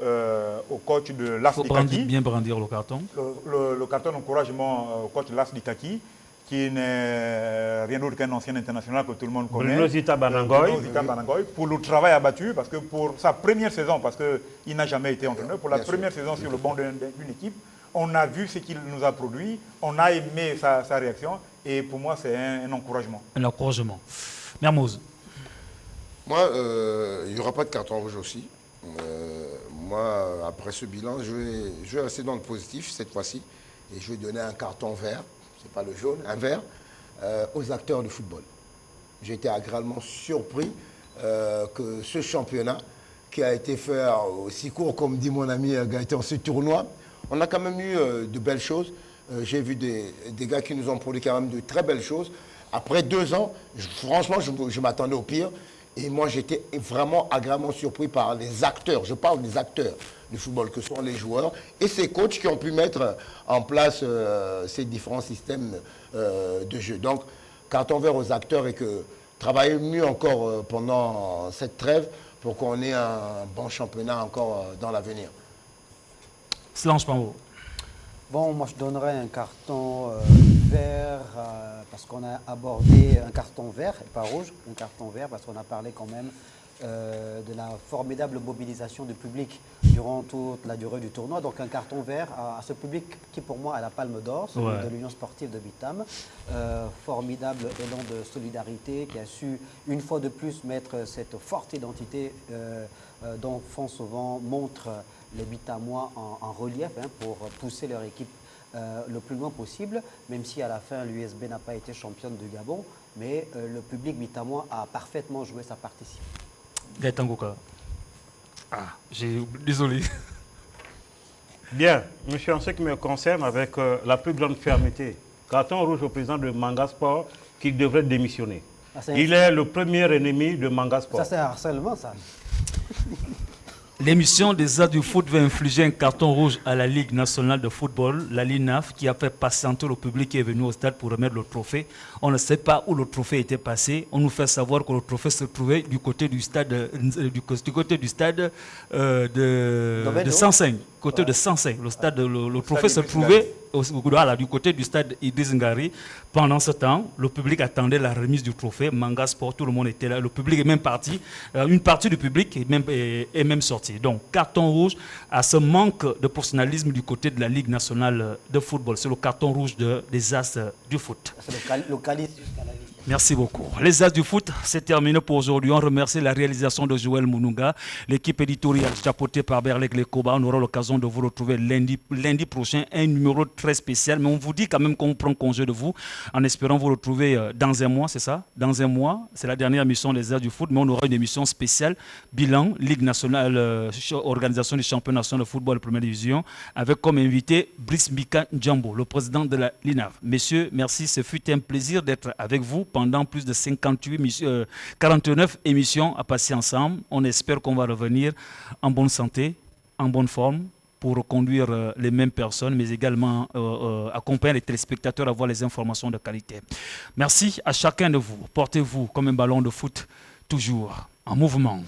au coach de l'AS Likaki.
Bien brandir le carton.
Le carton d'encouragement au coach de l'AS Likaki, qui n'est rien d'autre qu'un ancien international que tout le monde connaît.
Bruno Zita Banangoy.
Pour le travail abattu, parce que pour sa première saison, parce qu'il n'a jamais été entraîneur, pour la première saison sur le banc d'une équipe, on a vu ce qu'il nous a produit, on a aimé sa réaction, et pour moi, c'est un encouragement. Un
encouragement. Mermoz.
Moi, il n'y aura pas de carton rouge aussi. Moi, après ce bilan, je vais rester dans le positif cette fois-ci, et je vais donner un carton vert. C'est pas le jaune, un vert, aux acteurs de football. J'ai été agréablement surpris que ce championnat, qui a été fait aussi court, comme dit mon ami Gaëtan, ce tournoi, on a quand même eu de belles choses. J'ai vu des gars qui nous ont produit quand même de très belles choses. Après 2 ans, franchement, je m'attendais au pire. Et moi, j'étais vraiment agréablement surpris par les acteurs. Je parle des acteurs du football, que sont les joueurs et ces coachs qui ont pu mettre en place ces différents systèmes de jeu. Donc, carton vert aux acteurs et que travailler mieux encore pendant cette trêve pour qu'on ait un bon championnat encore dans l'avenir.
Slange Pambo.
Bon, moi je donnerais un carton vert parce qu'on a abordé un carton vert et pas rouge, un carton vert parce qu'on a parlé quand même de la formidable mobilisation du public durant toute la durée du tournoi. Donc un carton vert à ce public qui pour moi a la palme d'or, celui de l'Union sportive de Bitam. Formidable élan de solidarité qui a su une fois de plus mettre cette forte identité dont font souvent montre les Bitamois en relief pour pousser leur équipe le plus loin possible, même si à la fin l'USB n'a pas été championne du Gabon, mais le public bitamois a parfaitement joué sa partition.
Gaëtan Goka. Désolé.
Bien, monsieur, en ce qui me concerne, avec la plus grande fermeté, carton rouge au président de Manga Sport qui devrait démissionner. Il est le premier ennemi de Manga Sport.
Ça, c'est un harcèlement, ça.
L'émission des As du foot va infliger un carton rouge à la Ligue nationale de football, la LINAF, qui a fait patienter le public qui est venu au stade pour remettre le trophée. On ne sait pas où le trophée était passé. On nous fait savoir que le trophée se trouvait du côté du stade de Sanseigne. Côté de Sanseigne. Le trophée se trouvait du côté du stade Idriss Ngari. Pendant ce temps, le public attendait la remise du trophée. Manga Sport, tout le monde était là. Le public est même parti. Une partie du public est même sortie. Donc, carton rouge à ce manque de professionnalisme du côté de la Ligue nationale de football. C'est le carton rouge des As du foot.
C'est le calice jusqu'à la Ligue.
Merci beaucoup. Les As du foot, c'est terminé pour aujourd'hui. On remercie la réalisation de Joël Mounouga, l'équipe éditoriale chapeautée par Berlek Lekoba. On aura l'occasion de vous retrouver lundi prochain, un numéro très spécial. Mais on vous dit quand même qu'on prend congé de vous, en espérant vous retrouver dans un mois, c'est ça? Dans un mois, c'est la dernière émission des As du foot, mais on aura une émission spéciale, bilan, Ligue nationale, organisation du championnat national de football de première division, avec comme invité Brice Mika Ndjambo, le président de la LINAF. Messieurs, merci, ce fut un plaisir d'être avec vous pendant plus de 49 émissions à passer ensemble. On espère qu'on va revenir en bonne santé, en bonne forme, pour reconduire les mêmes personnes, mais également accompagner les téléspectateurs à avoir les informations de qualité. Merci à chacun de vous. Portez-vous comme un ballon de foot, toujours en mouvement.